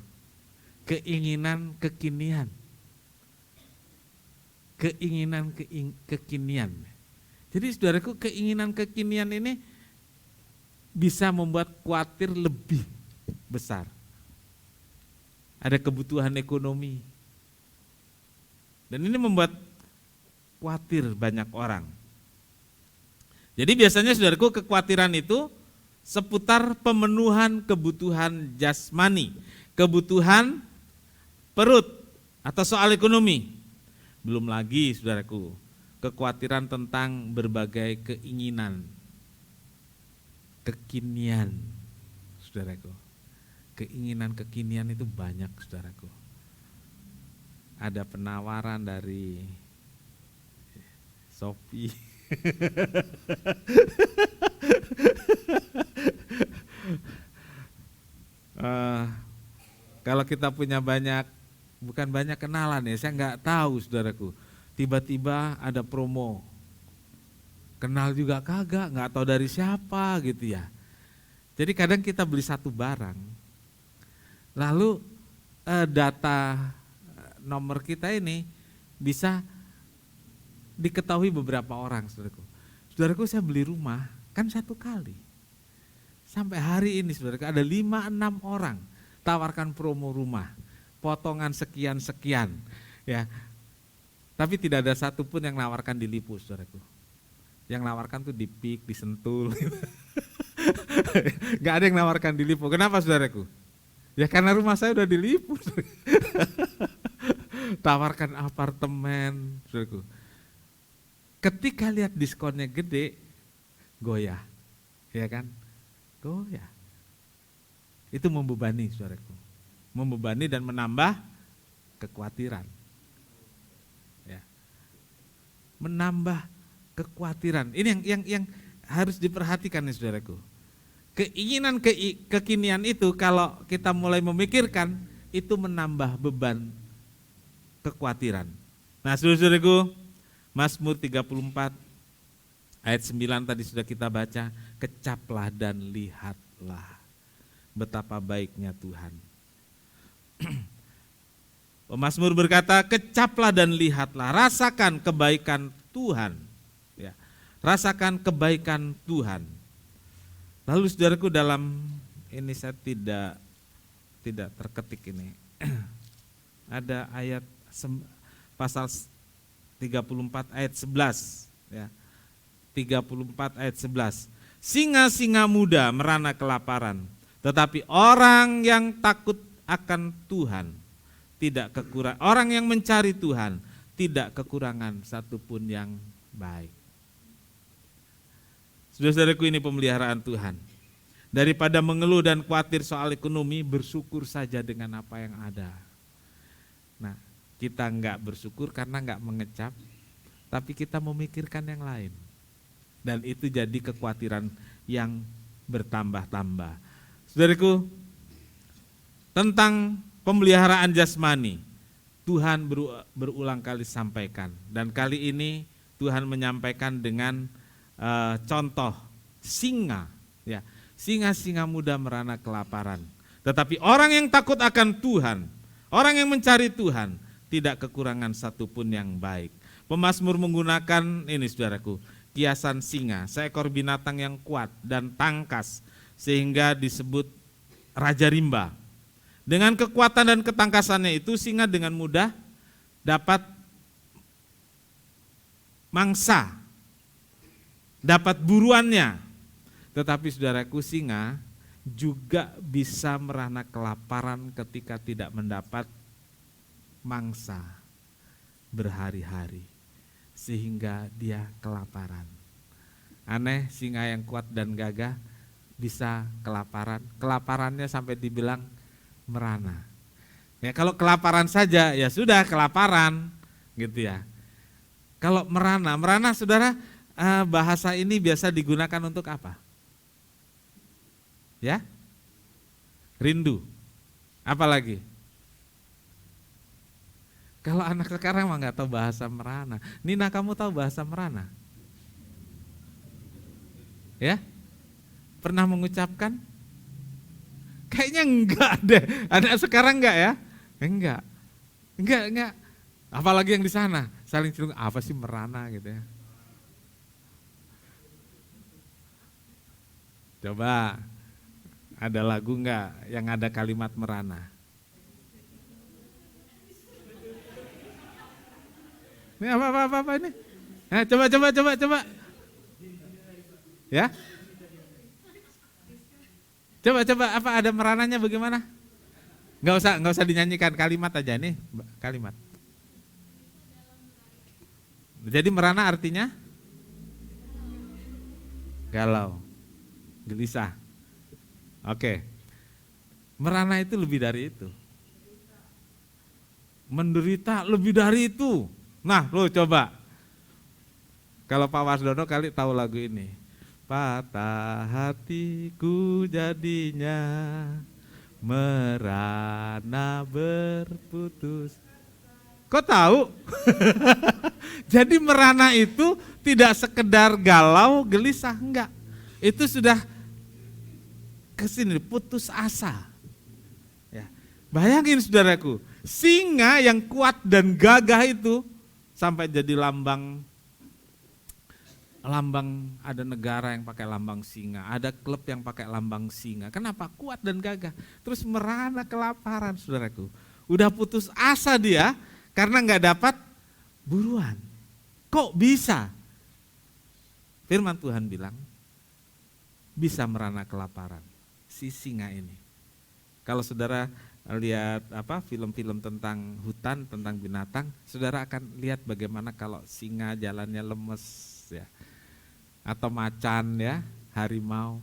Keinginan kekinian. Kekinian. Jadi saudaraku, keinginan kekinian ini bisa membuat khawatir lebih besar. Ada kebutuhan ekonomi. Dan ini membuat khawatir banyak orang. Jadi biasanya saudaraku kekhawatiran itu seputar pemenuhan kebutuhan jasmani, kebutuhan perut atau soal ekonomi. Belum lagi saudaraku, kekhawatiran tentang berbagai keinginan, kekinian, saudaraku. Keinginan kekinian itu banyak, saudaraku. Ada penawaran dari Shopee. Kalau kita punya banyak, bukan banyak kenalan ya, saya nggak tahu saudaraku. Tiba-tiba ada promo, kenal juga kagak, nggak tahu dari siapa gitu ya. Jadi kadang kita beli satu barang, lalu data nomor kita ini bisa diketahui beberapa orang, saudaraku. Saudaraku, saya beli rumah kan satu kali. Sampai hari ini saudaraku ada 5-6 orang tawarkan promo rumah, potongan sekian-sekian ya. Tapi tidak ada satupun yang nawarkan di Lipo, saudaraku. Yang nawarkan tuh di Pik, di Sentul. Gak ada yang nawarkan di Lipo. Kenapa saudaraku? Ya karena rumah saya udah di Lipo. Tawarkan apartemen, saudaraku. Ketika lihat diskonnya gede, goyah, ya kan? Goyah. Itu membebani, saudaraku. Membebani dan menambah kekhawatiran. Ya. Menambah kekhawatiran. Ini yang harus diperhatikan nih, saudaraku. Keinginan kekinian itu kalau kita mulai memikirkan, itu menambah beban kekhawatiran. Nah, saudaraku, Mazmur 34 ayat 9 tadi sudah kita baca, kecaplah dan lihatlah betapa baiknya Tuhan. Mazmur berkata, kecaplah dan lihatlah, rasakan kebaikan Tuhan. Ya, rasakan kebaikan Tuhan. Lalu saudaraku, dalam ini saya tidak terketik ini. Ada ayat pasal 34 ayat 11 ya. 34 ayat 11. Singa-singa muda merana kelaparan, tetapi orang yang takut akan Tuhan tidak kekurangan. Orang yang mencari Tuhan tidak kekurangan satupun yang baik. Saudara-saudaraku, ini pemeliharaan Tuhan. Daripada mengeluh dan khawatir soal ekonomi, bersyukur saja dengan apa yang ada. Nah, kita enggak bersyukur karena enggak mengecap, tapi kita memikirkan yang lain. Dan itu jadi kekhawatiran yang bertambah-tambah. Saudaraku, tentang pemeliharaan jasmani, Tuhan berulang kali sampaikan. Dan kali ini Tuhan menyampaikan dengan contoh singa. Ya, singa-singa muda merana kelaparan. Tetapi orang yang takut akan Tuhan, orang yang mencari Tuhan, tidak kekurangan satupun yang baik. Pemazmur menggunakan ini, saudaraku, kiasan singa, seekor binatang yang kuat dan tangkas, sehingga disebut Raja Rimba. Dengan kekuatan dan ketangkasannya itu, singa dengan mudah dapat mangsa, dapat buruannya. Tetapi saudaraku, singa juga bisa merana kelaparan ketika tidak mendapat mangsa berhari-hari, sehingga dia kelaparan. Aneh, singa yang kuat dan gagah bisa kelaparan. Kelaparannya sampai dibilang merana. Ya, kalau kelaparan saja ya sudah kelaparan gitu ya. Kalau merana saudara, bahasa ini biasa digunakan untuk apa? Ya? Rindu. Apa lagi? Kalau anak sekarang mah nggak tahu bahasa merana. Nina, kamu tahu bahasa merana? Ya? Pernah mengucapkan? Kayaknya enggak deh. Anak sekarang enggak ya? Enggak. Apalagi yang di sana, saling cenderung apa sih merana gitu ya. Coba, ada lagu enggak yang ada kalimat merana? Ini apa ini? Coba. Ya. Coba apa ada merananya bagaimana? Nggak usah dinyanyikan, kalimat aja nih, kalimat. Jadi merana artinya galau, gelisah. Oke. Merana itu lebih dari itu. Menderita lebih dari itu. Nah, lo coba. Kalau Pak Wasdono kali tahu lagu ini. Patah hatiku jadinya, merana berputus. Kok tahu? Jadi merana itu tidak sekedar galau, gelisah, enggak. Itu sudah kesini, putus asa. Ya. Bayangin saudaraku, singa yang kuat dan gagah itu sampai jadi lambang ada negara yang pakai lambang singa, ada klub yang pakai lambang singa. Kenapa? Kuat dan gagah. Terus merana kelaparan saudaraku. Udah putus asa dia karena nggak dapat buruan. Kok bisa? Firman Tuhan bilang bisa merana kelaparan si singa ini. Kalau saudara lihat film-film tentang hutan, tentang binatang, saudara akan lihat bagaimana kalau singa jalannya lemes ya. Atau macan ya, harimau.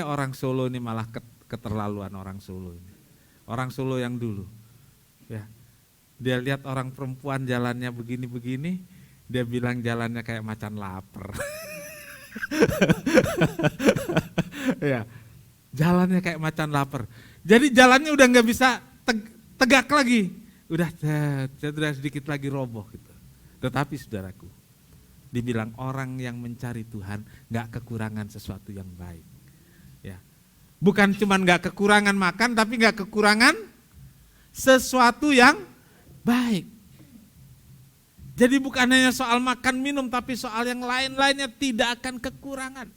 Orang Solo ini malah keterlaluan orang Solo ini. Orang Solo yang dulu. Ya. Dia lihat orang perempuan jalannya begini-begini, dia bilang jalannya kayak macan lapar. Ya. Jalannya kayak macan lapar. Jadi jalannya udah nggak bisa tegak lagi. Udah sedikit lagi roboh gitu. Tetapi saudaraku, dibilang orang yang mencari Tuhan gak kekurangan sesuatu yang baik. Ya. Bukan cuma gak kekurangan makan, tapi gak kekurangan sesuatu yang baik. Jadi bukan hanya soal makan minum, tapi soal yang lain-lainnya tidak akan kekurangan.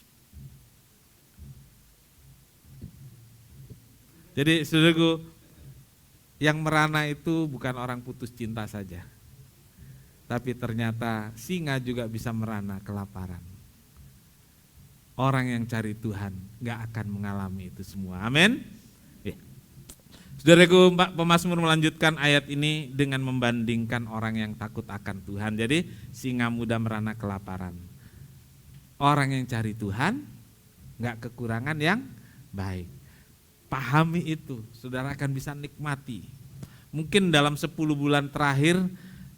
Jadi saudaraku, yang merana itu bukan orang putus cinta saja. Tapi ternyata singa juga bisa merana kelaparan. Orang yang cari Tuhan gak akan mengalami itu semua. Amin. Ya. Saudaraku, pemazmur melanjutkan ayat ini dengan membandingkan orang yang takut akan Tuhan. Jadi singa muda merana kelaparan. Orang yang cari Tuhan gak kekurangan yang baik. Pahami itu, saudara akan bisa nikmati. Mungkin dalam 10 bulan terakhir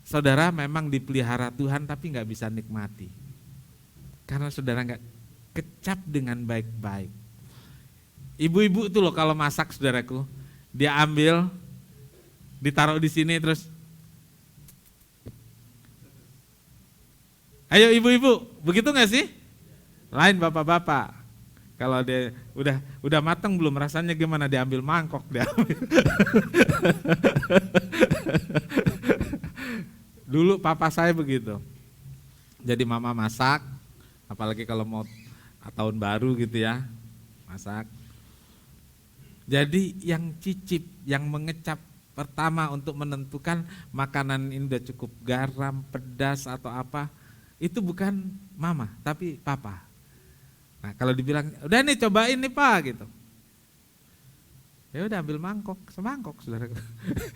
saudara memang dipelihara Tuhan tapi gak bisa nikmati. Karena saudara gak kecap dengan baik-baik. Ibu-ibu itu loh kalau masak saudaraku, dia ambil, ditaruh di sini terus. Ayo ibu-ibu, begitu gak sih? Lain bapak-bapak. Kalau dia udah matang belum, rasanya gimana, diambil mangkok, diambil. Dulu papa saya begitu. Jadi mama masak, apalagi kalau mau tahun baru gitu ya, masak. Jadi yang cicip, yang mengecap pertama untuk menentukan makanan ini udah cukup garam, pedas atau apa, itu bukan mama, tapi papa. Nah kalau dibilang, udah nih cobain nih pak gitu. Ya udah ambil mangkok, semangkok saudara.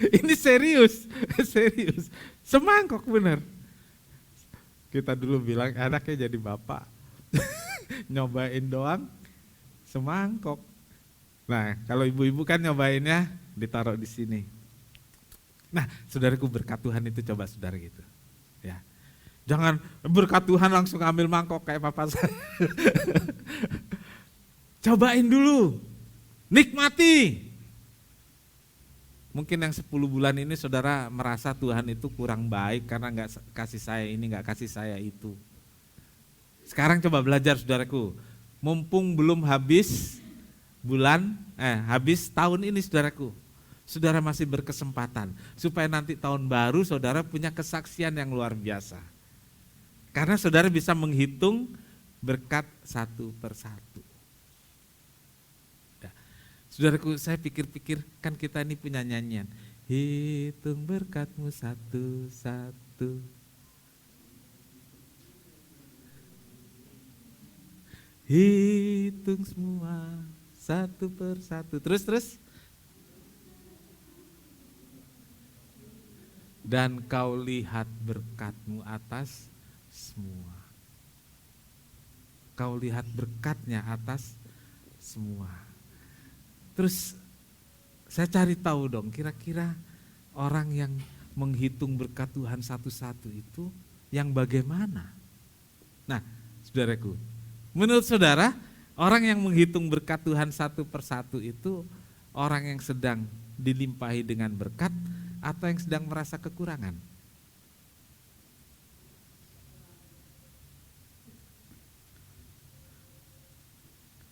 Ini serius, serius, semangkok bener. Kita dulu bilang anaknya jadi bapak, nyobain doang, semangkok. Nah kalau ibu-ibu kan nyobainnya ditaruh di sini. Nah saudaraku, berkat Tuhan itu coba saudara gitu, ya. Jangan berkat Tuhan langsung ambil mangkok kayak papa saya. Cobain dulu, nikmati. Mungkin yang 10 bulan ini saudara merasa Tuhan itu kurang baik karena gak kasih saya ini, gak kasih saya itu. Sekarang coba belajar saudaraku, mumpung belum habis habis tahun ini saudaraku, saudara masih berkesempatan supaya nanti tahun baru saudara punya kesaksian yang luar biasa. Karena saudara bisa menghitung berkat satu persatu. Saudaraku, saya pikir-pikir kan kita ini punya nyanyian. Hitung berkatmu satu-satu. hitung semua satu persatu. Terus. Dan kau lihat berkat-Mu atas semua. Kau lihat berkat-Nya atas semua. Terus saya cari tahu dong, kira-kira orang yang menghitung berkat Tuhan satu-satu itu yang bagaimana? Nah, saudaraku, menurut saudara, orang yang menghitung berkat Tuhan satu persatu itu orang yang sedang dilimpahi dengan berkat atau yang sedang merasa kekurangan?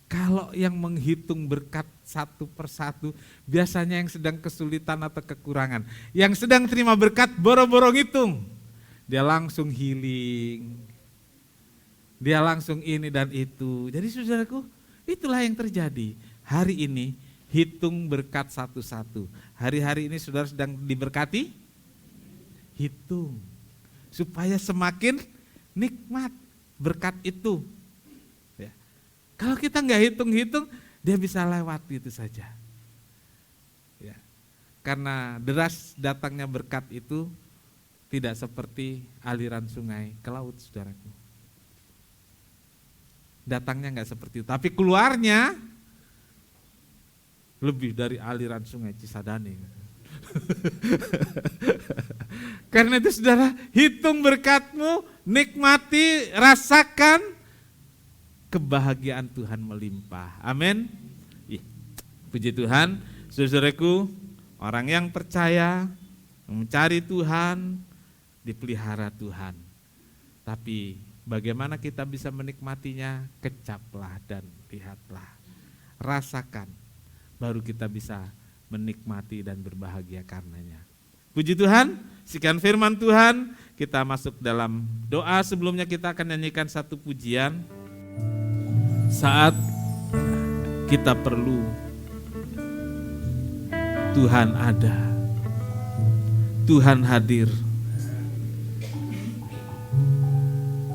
Kalau yang menghitung berkat satu persatu, biasanya yang sedang kesulitan atau kekurangan. Yang sedang terima berkat boro-boro ngitung. Dia langsung healing. Dia langsung ini dan itu. Jadi saudaraku, itulah yang terjadi. Hari ini hitung berkat satu-satu. Hari-hari ini saudara sedang diberkati? Hitung. Supaya semakin nikmat berkat itu. Ya. Kalau kita nggak hitung-hitung, dia bisa lewat itu saja. Ya. Karena deras datangnya berkat itu tidak seperti aliran sungai ke laut, saudaraku. Datangnya nggak seperti itu, tapi keluarnya lebih dari aliran sungai Cisadane. Karena itu saudara, hitung berkat-Mu, nikmati, rasakan kebahagiaan Tuhan melimpah. Amin. Puji Tuhan, saudaraku, orang yang percaya, mencari Tuhan, dipelihara Tuhan. Tapi bagaimana kita bisa menikmatinya? Kecaplah dan lihatlah. Rasakan. Baru kita bisa menikmati dan berbahagia karenanya. Puji Tuhan, sekian firman Tuhan, kita masuk dalam doa. Sebelumnya kita akan nyanyikan satu pujian. Saat kita perlu, Tuhan ada, Tuhan hadir.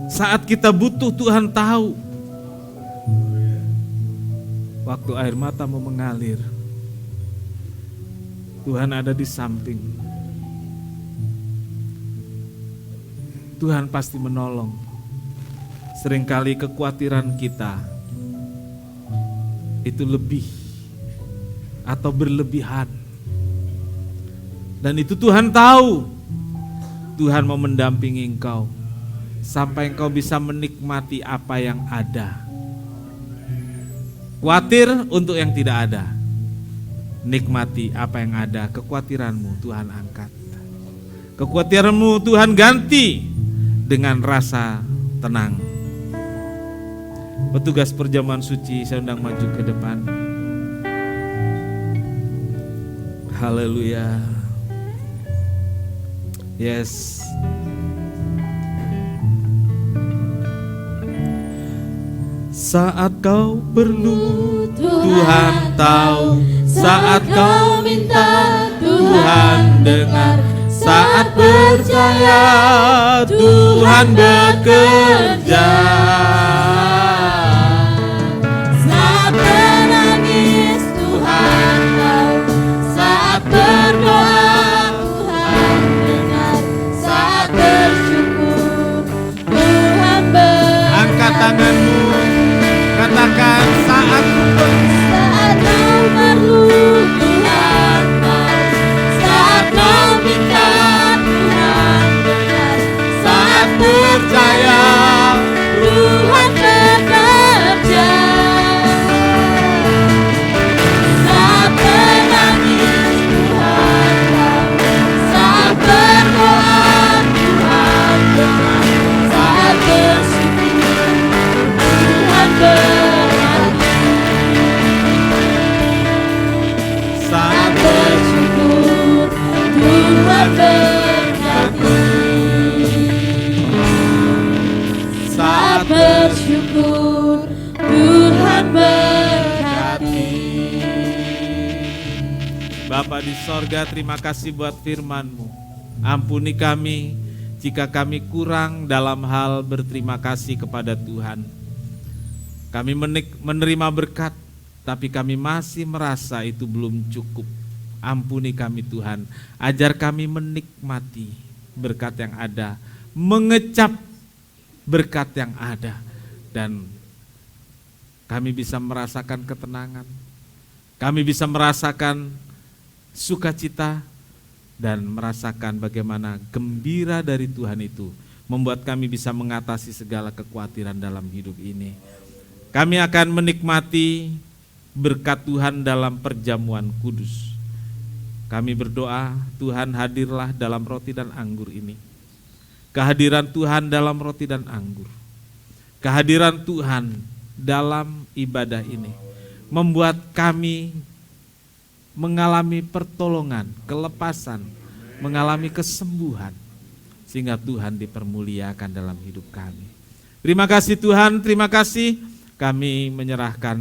Saat kita butuh, Tuhan tahu. Waktu air matamu mengalir, Tuhan ada di samping. Tuhan pasti menolong. Seringkali kekhawatiran kita itu lebih atau berlebihan. Dan itu Tuhan tahu. Tuhan mau mendampingi engkau sampai engkau bisa menikmati apa yang ada. Khawatir untuk yang tidak ada. Nikmati apa yang ada. Kekhawatiranmu Tuhan angkat. Kekhawatiranmu Tuhan ganti dengan rasa tenang. Petugas perjamuan suci, saya undang maju ke depan. Haleluya. Yes. Saat kau perlu, Tuhan tahu. Saat kau minta, Tuhan dengar. Saat percaya, Tuhan bekerja. Saat menangis, Tuhan tahu. Saat berdoa, Tuhan dengar. Saat bersyukur, Tuhan bekerja. Angkat tanganmu. Katakan saat kau perlu, Tuhan tahu. Saat kau minta, Tuhan dengar. Saat percaya, Tuhan bekerja. Saat menangis, Tuhan tahu. Saat berdoa, Tuhan dengar. Saat bersyukur, Tuhan bekerja. Saat bersyukur, Tuhan berkati. Saat bersyukur, Tuhan berkati. Bapa di sorga, terima kasih buat firman-Mu. Ampuni kami jika kami kurang dalam hal berterima kasih kepada Tuhan. Kami menerima berkat, tapi kami masih merasa itu belum cukup. Ampuni kami Tuhan, ajar kami menikmati berkat yang ada, mengecap berkat yang ada, dan kami bisa merasakan ketenangan, kami bisa merasakan sukacita, dan merasakan bagaimana gembira dari Tuhan itu membuat kami bisa mengatasi segala kekhawatiran dalam hidup ini. Kami akan menikmati berkat Tuhan dalam perjamuan kudus. Kami berdoa, Tuhan hadirlah dalam roti dan anggur ini. Kehadiran Tuhan dalam roti dan anggur, kehadiran Tuhan dalam ibadah ini membuat kami mengalami pertolongan, kelepasan, mengalami kesembuhan, sehingga Tuhan dipermuliakan dalam hidup kami. Terima kasih Tuhan, terima kasih. Kami menyerahkan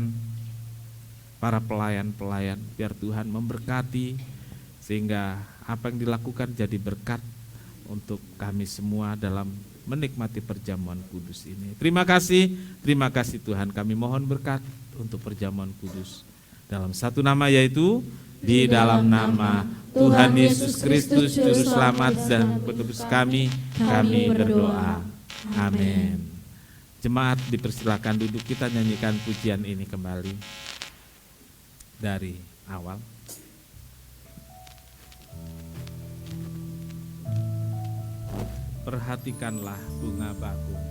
para pelayan-pelayan, biar Tuhan memberkati, sehingga apa yang dilakukan jadi berkat untuk kami semua dalam menikmati perjamuan kudus ini. Terima kasih Tuhan, kami mohon berkat untuk perjamuan kudus. Dalam satu nama, yaitu di dalam nama Tuhan Yesus Kristus Juru Selamat dan Penebus kami berdoa. Amin. Jemaat dipersilakan duduk, kita nyanyikan pujian ini kembali dari awal. Perhatikanlah bunga bakung.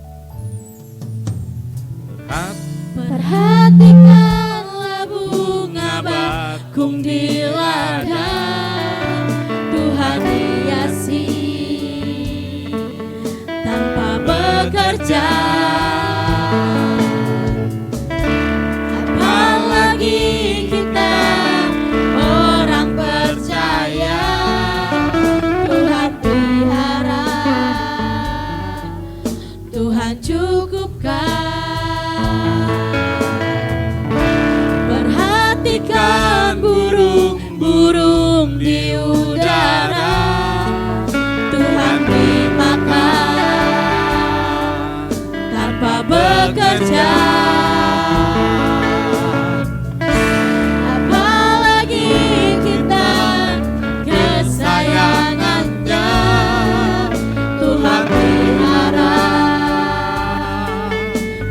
Perhatikanlah bunga bakung di ladang, Tuhan hiasi tanpa bekerja. Apalagi kita orang percaya, Tuhan pelihara, Tuhan cukupkan. Perhatikan burung-burung di udara, Tuhan beri makan tanpa bekerja. Apalagi kita kesayangannya, Tuhan pelihara,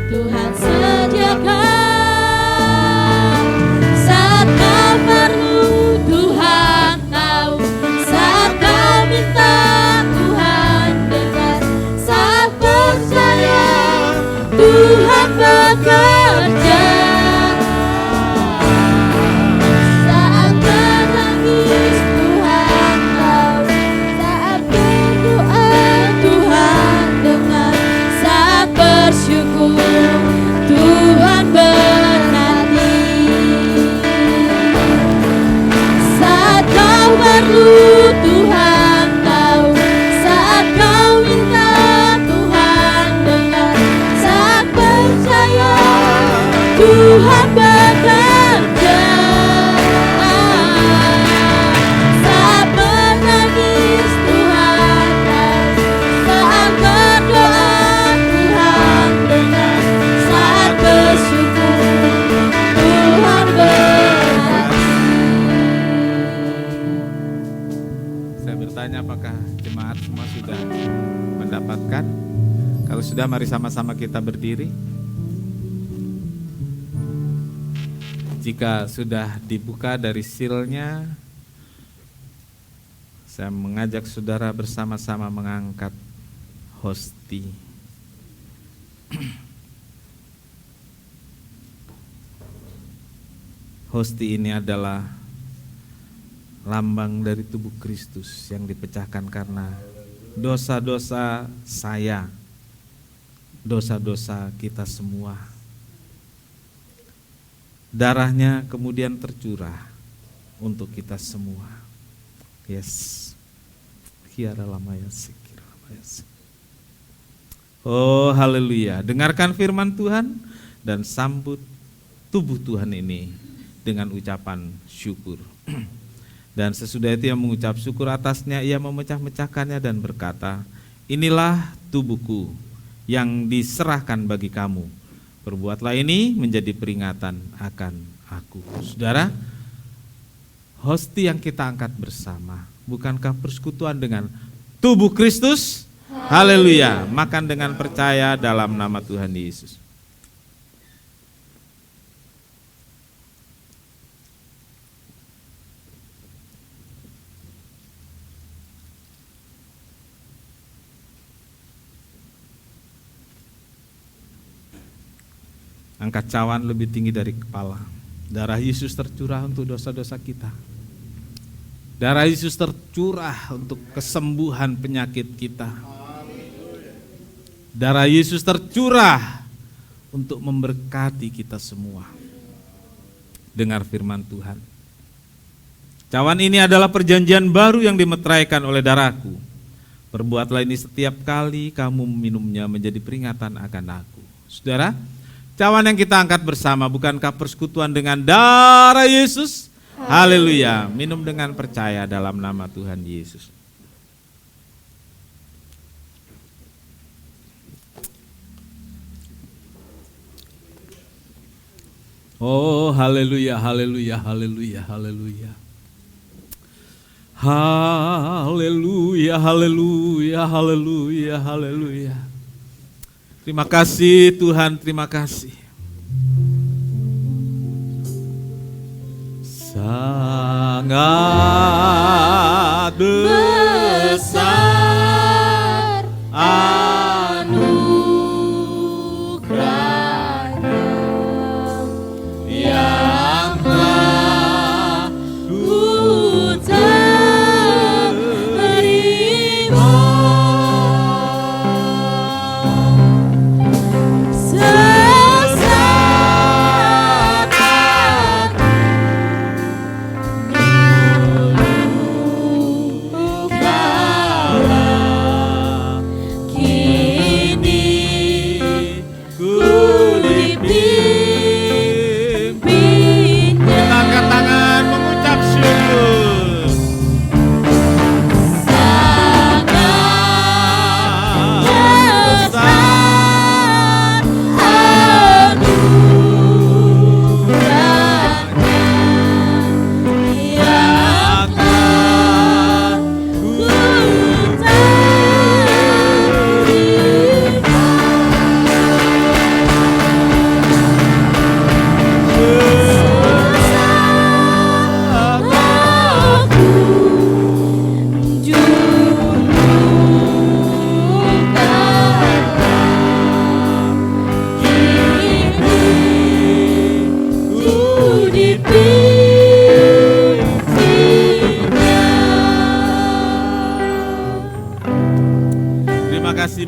Tuhan sediakan. Saat kau perlu, Tuhan tahu. Saat kau minta, Tuhan dengar. Saat percaya, Tuhan bekerja. Saat menangis, Tuhan tahu. Saat berdoa, Tuhan dengar. Saat bersyukur, Tuhan berhati. Saat kau perlu, Tuhan tahu. Saat kau minta, Tuhan dengar. Saat percaya, Tuhan bekerja. Saat menangis, Tuhan tahu. Saat berdoa, Tuhan dengar. Saat bersyukur, Tuhan berhati. Saya bertanya, apakah jemaat semua sudah mendapatkan? Kalau sudah, mari sama-sama kita berdiri. Jika sudah dibuka dari sealnya, saya mengajak saudara bersama-sama mengangkat hosti. Hosti ini adalah lambang dari tubuh Kristus yang dipecahkan karena dosa-dosa saya, dosa-dosa kita semua. Darahnya kemudian tercurah untuk kita semua. Yes. Oh haleluya. Dengarkan firman Tuhan dan sambut tubuh Tuhan ini dengan ucapan syukur. Dan sesudah itu ia mengucap syukur atasnya, ia memecah-mecahkannya dan berkata, inilah tubuhku yang diserahkan bagi kamu. Perbuatlah ini menjadi peringatan akan aku. Saudara, hosti yang kita angkat bersama, bukankah persekutuan dengan tubuh Kristus? Haleluya. Makan dengan percaya dalam nama Tuhan Yesus. Angkat cawan lebih tinggi dari kepala. Darah Yesus tercurah untuk dosa-dosa kita. Darah Yesus tercurah untuk kesembuhan penyakit kita. Darah Yesus tercurah untuk memberkati kita semua. Dengar firman Tuhan. Cawan ini adalah perjanjian baru yang dimeteraikan oleh darahku. Perbuatlah ini setiap kali kamu meminumnya menjadi peringatan akan aku. Saudara, cawan yang kita angkat bersama bukankah persekutuan dengan darah Yesus? Haleluya. Minum dengan percaya dalam nama Tuhan Yesus. Oh, haleluya, haleluya, haleluya, haleluya. Haleluya, haleluya, haleluya, haleluya. Terima kasih Tuhan, terima kasih. Sangat besar anugerah-Nya yang telah ku terima.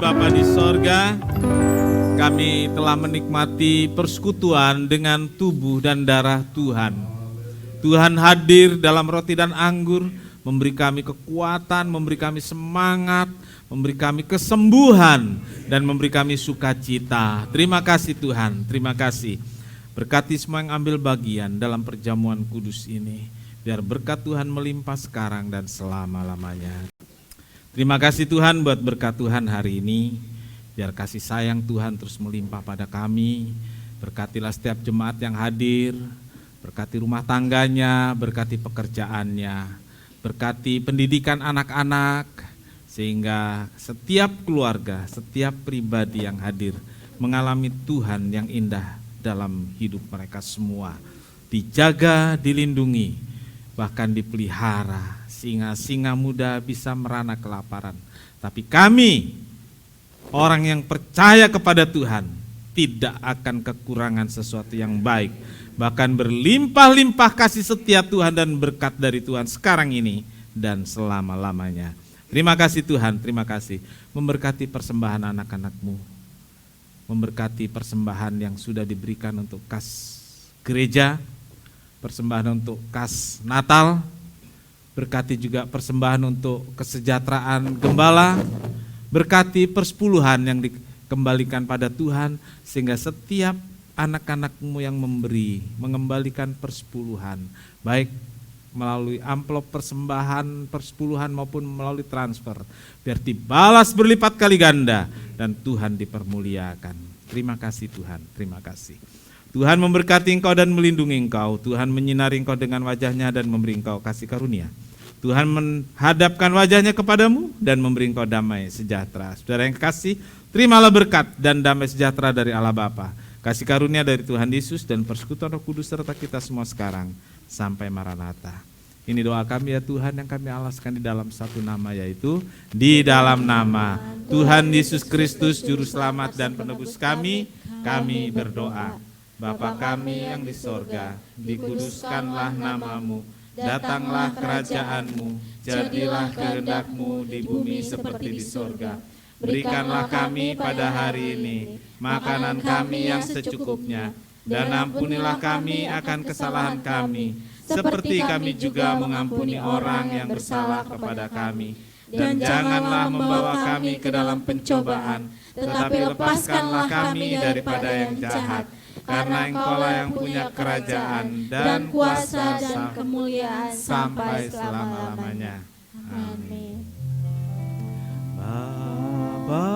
Bapa di sorga, kami telah menikmati persekutuan dengan tubuh dan darah Tuhan. Tuhan hadir dalam roti dan anggur, memberi kami kekuatan, memberi kami semangat, memberi kami kesembuhan, dan memberi kami sukacita. Terima kasih Tuhan, terima kasih. Berkati semua yang ambil bagian dalam perjamuan kudus ini, biar berkat Tuhan melimpah sekarang dan selama-lamanya. Terima kasih Tuhan buat berkat Tuhan hari ini, biar kasih sayang Tuhan terus melimpah pada kami. Berkatilah setiap jemaat yang hadir, berkati rumah tangganya, berkati pekerjaannya, berkati pendidikan anak-anak, sehingga setiap keluarga, setiap pribadi yang hadir mengalami Tuhan yang indah dalam hidup mereka semua. Dijaga, dilindungi, bahkan dipelihara. Singa-singa muda bisa merana kelaparan. Tapi kami, orang yang percaya kepada Tuhan, tidak akan kekurangan sesuatu yang baik. Bahkan berlimpah-limpah kasih setia Tuhan dan berkat dari Tuhan sekarang ini dan selama-lamanya. Terima kasih Tuhan, terima kasih. Memberkati persembahan anak-anak-Mu. Memberkati persembahan yang sudah diberikan untuk kas gereja, persembahan untuk kas Natal. Berkati juga persembahan untuk kesejahteraan gembala. Berkati persepuluhan yang dikembalikan pada Tuhan, sehingga setiap anak-anak-Mu yang memberi, mengembalikan persepuluhan, baik melalui amplop persembahan persepuluhan maupun melalui transfer, biar dibalas berlipat kali ganda dan Tuhan dipermuliakan. Terima kasih Tuhan, terima kasih. Tuhan memberkati engkau dan melindungi engkau. Tuhan menyinari engkau dengan wajahnya dan memberi engkau kasih karunia. Tuhan menghadapkan wajahnya kepadamu dan memberi engkau damai sejahtera. Saudara yang kekasih, terimalah berkat dan damai sejahtera dari Allah Bapa, kasih karunia dari Tuhan Yesus dan persekutuan Roh Kudus serta kita semua sekarang sampai Maranatha. Ini doa kami ya Tuhan yang kami alaskan di dalam satu nama, yaitu di dalam nama Tuhan Yesus Kristus Juru Selamat dan Penebus kami berdoa. Bapa kami yang di sorga, dikuduskanlah namamu, datanglah kerajaanmu, jadilah kehendak-Mu di bumi seperti di sorga. Berikanlah kami pada hari ini makanan kami yang secukupnya, dan ampunilah kami akan kesalahan kami, seperti kami juga mengampuni orang yang bersalah kepada kami. Dan janganlah membawa kami ke dalam pencobaan, tetapi lepaskanlah kami daripada yang jahat. Karena Engkaulah yang punya kerajaan dan kuasa dan kemuliaan sampai selama-lamanya. Amin. Bapa,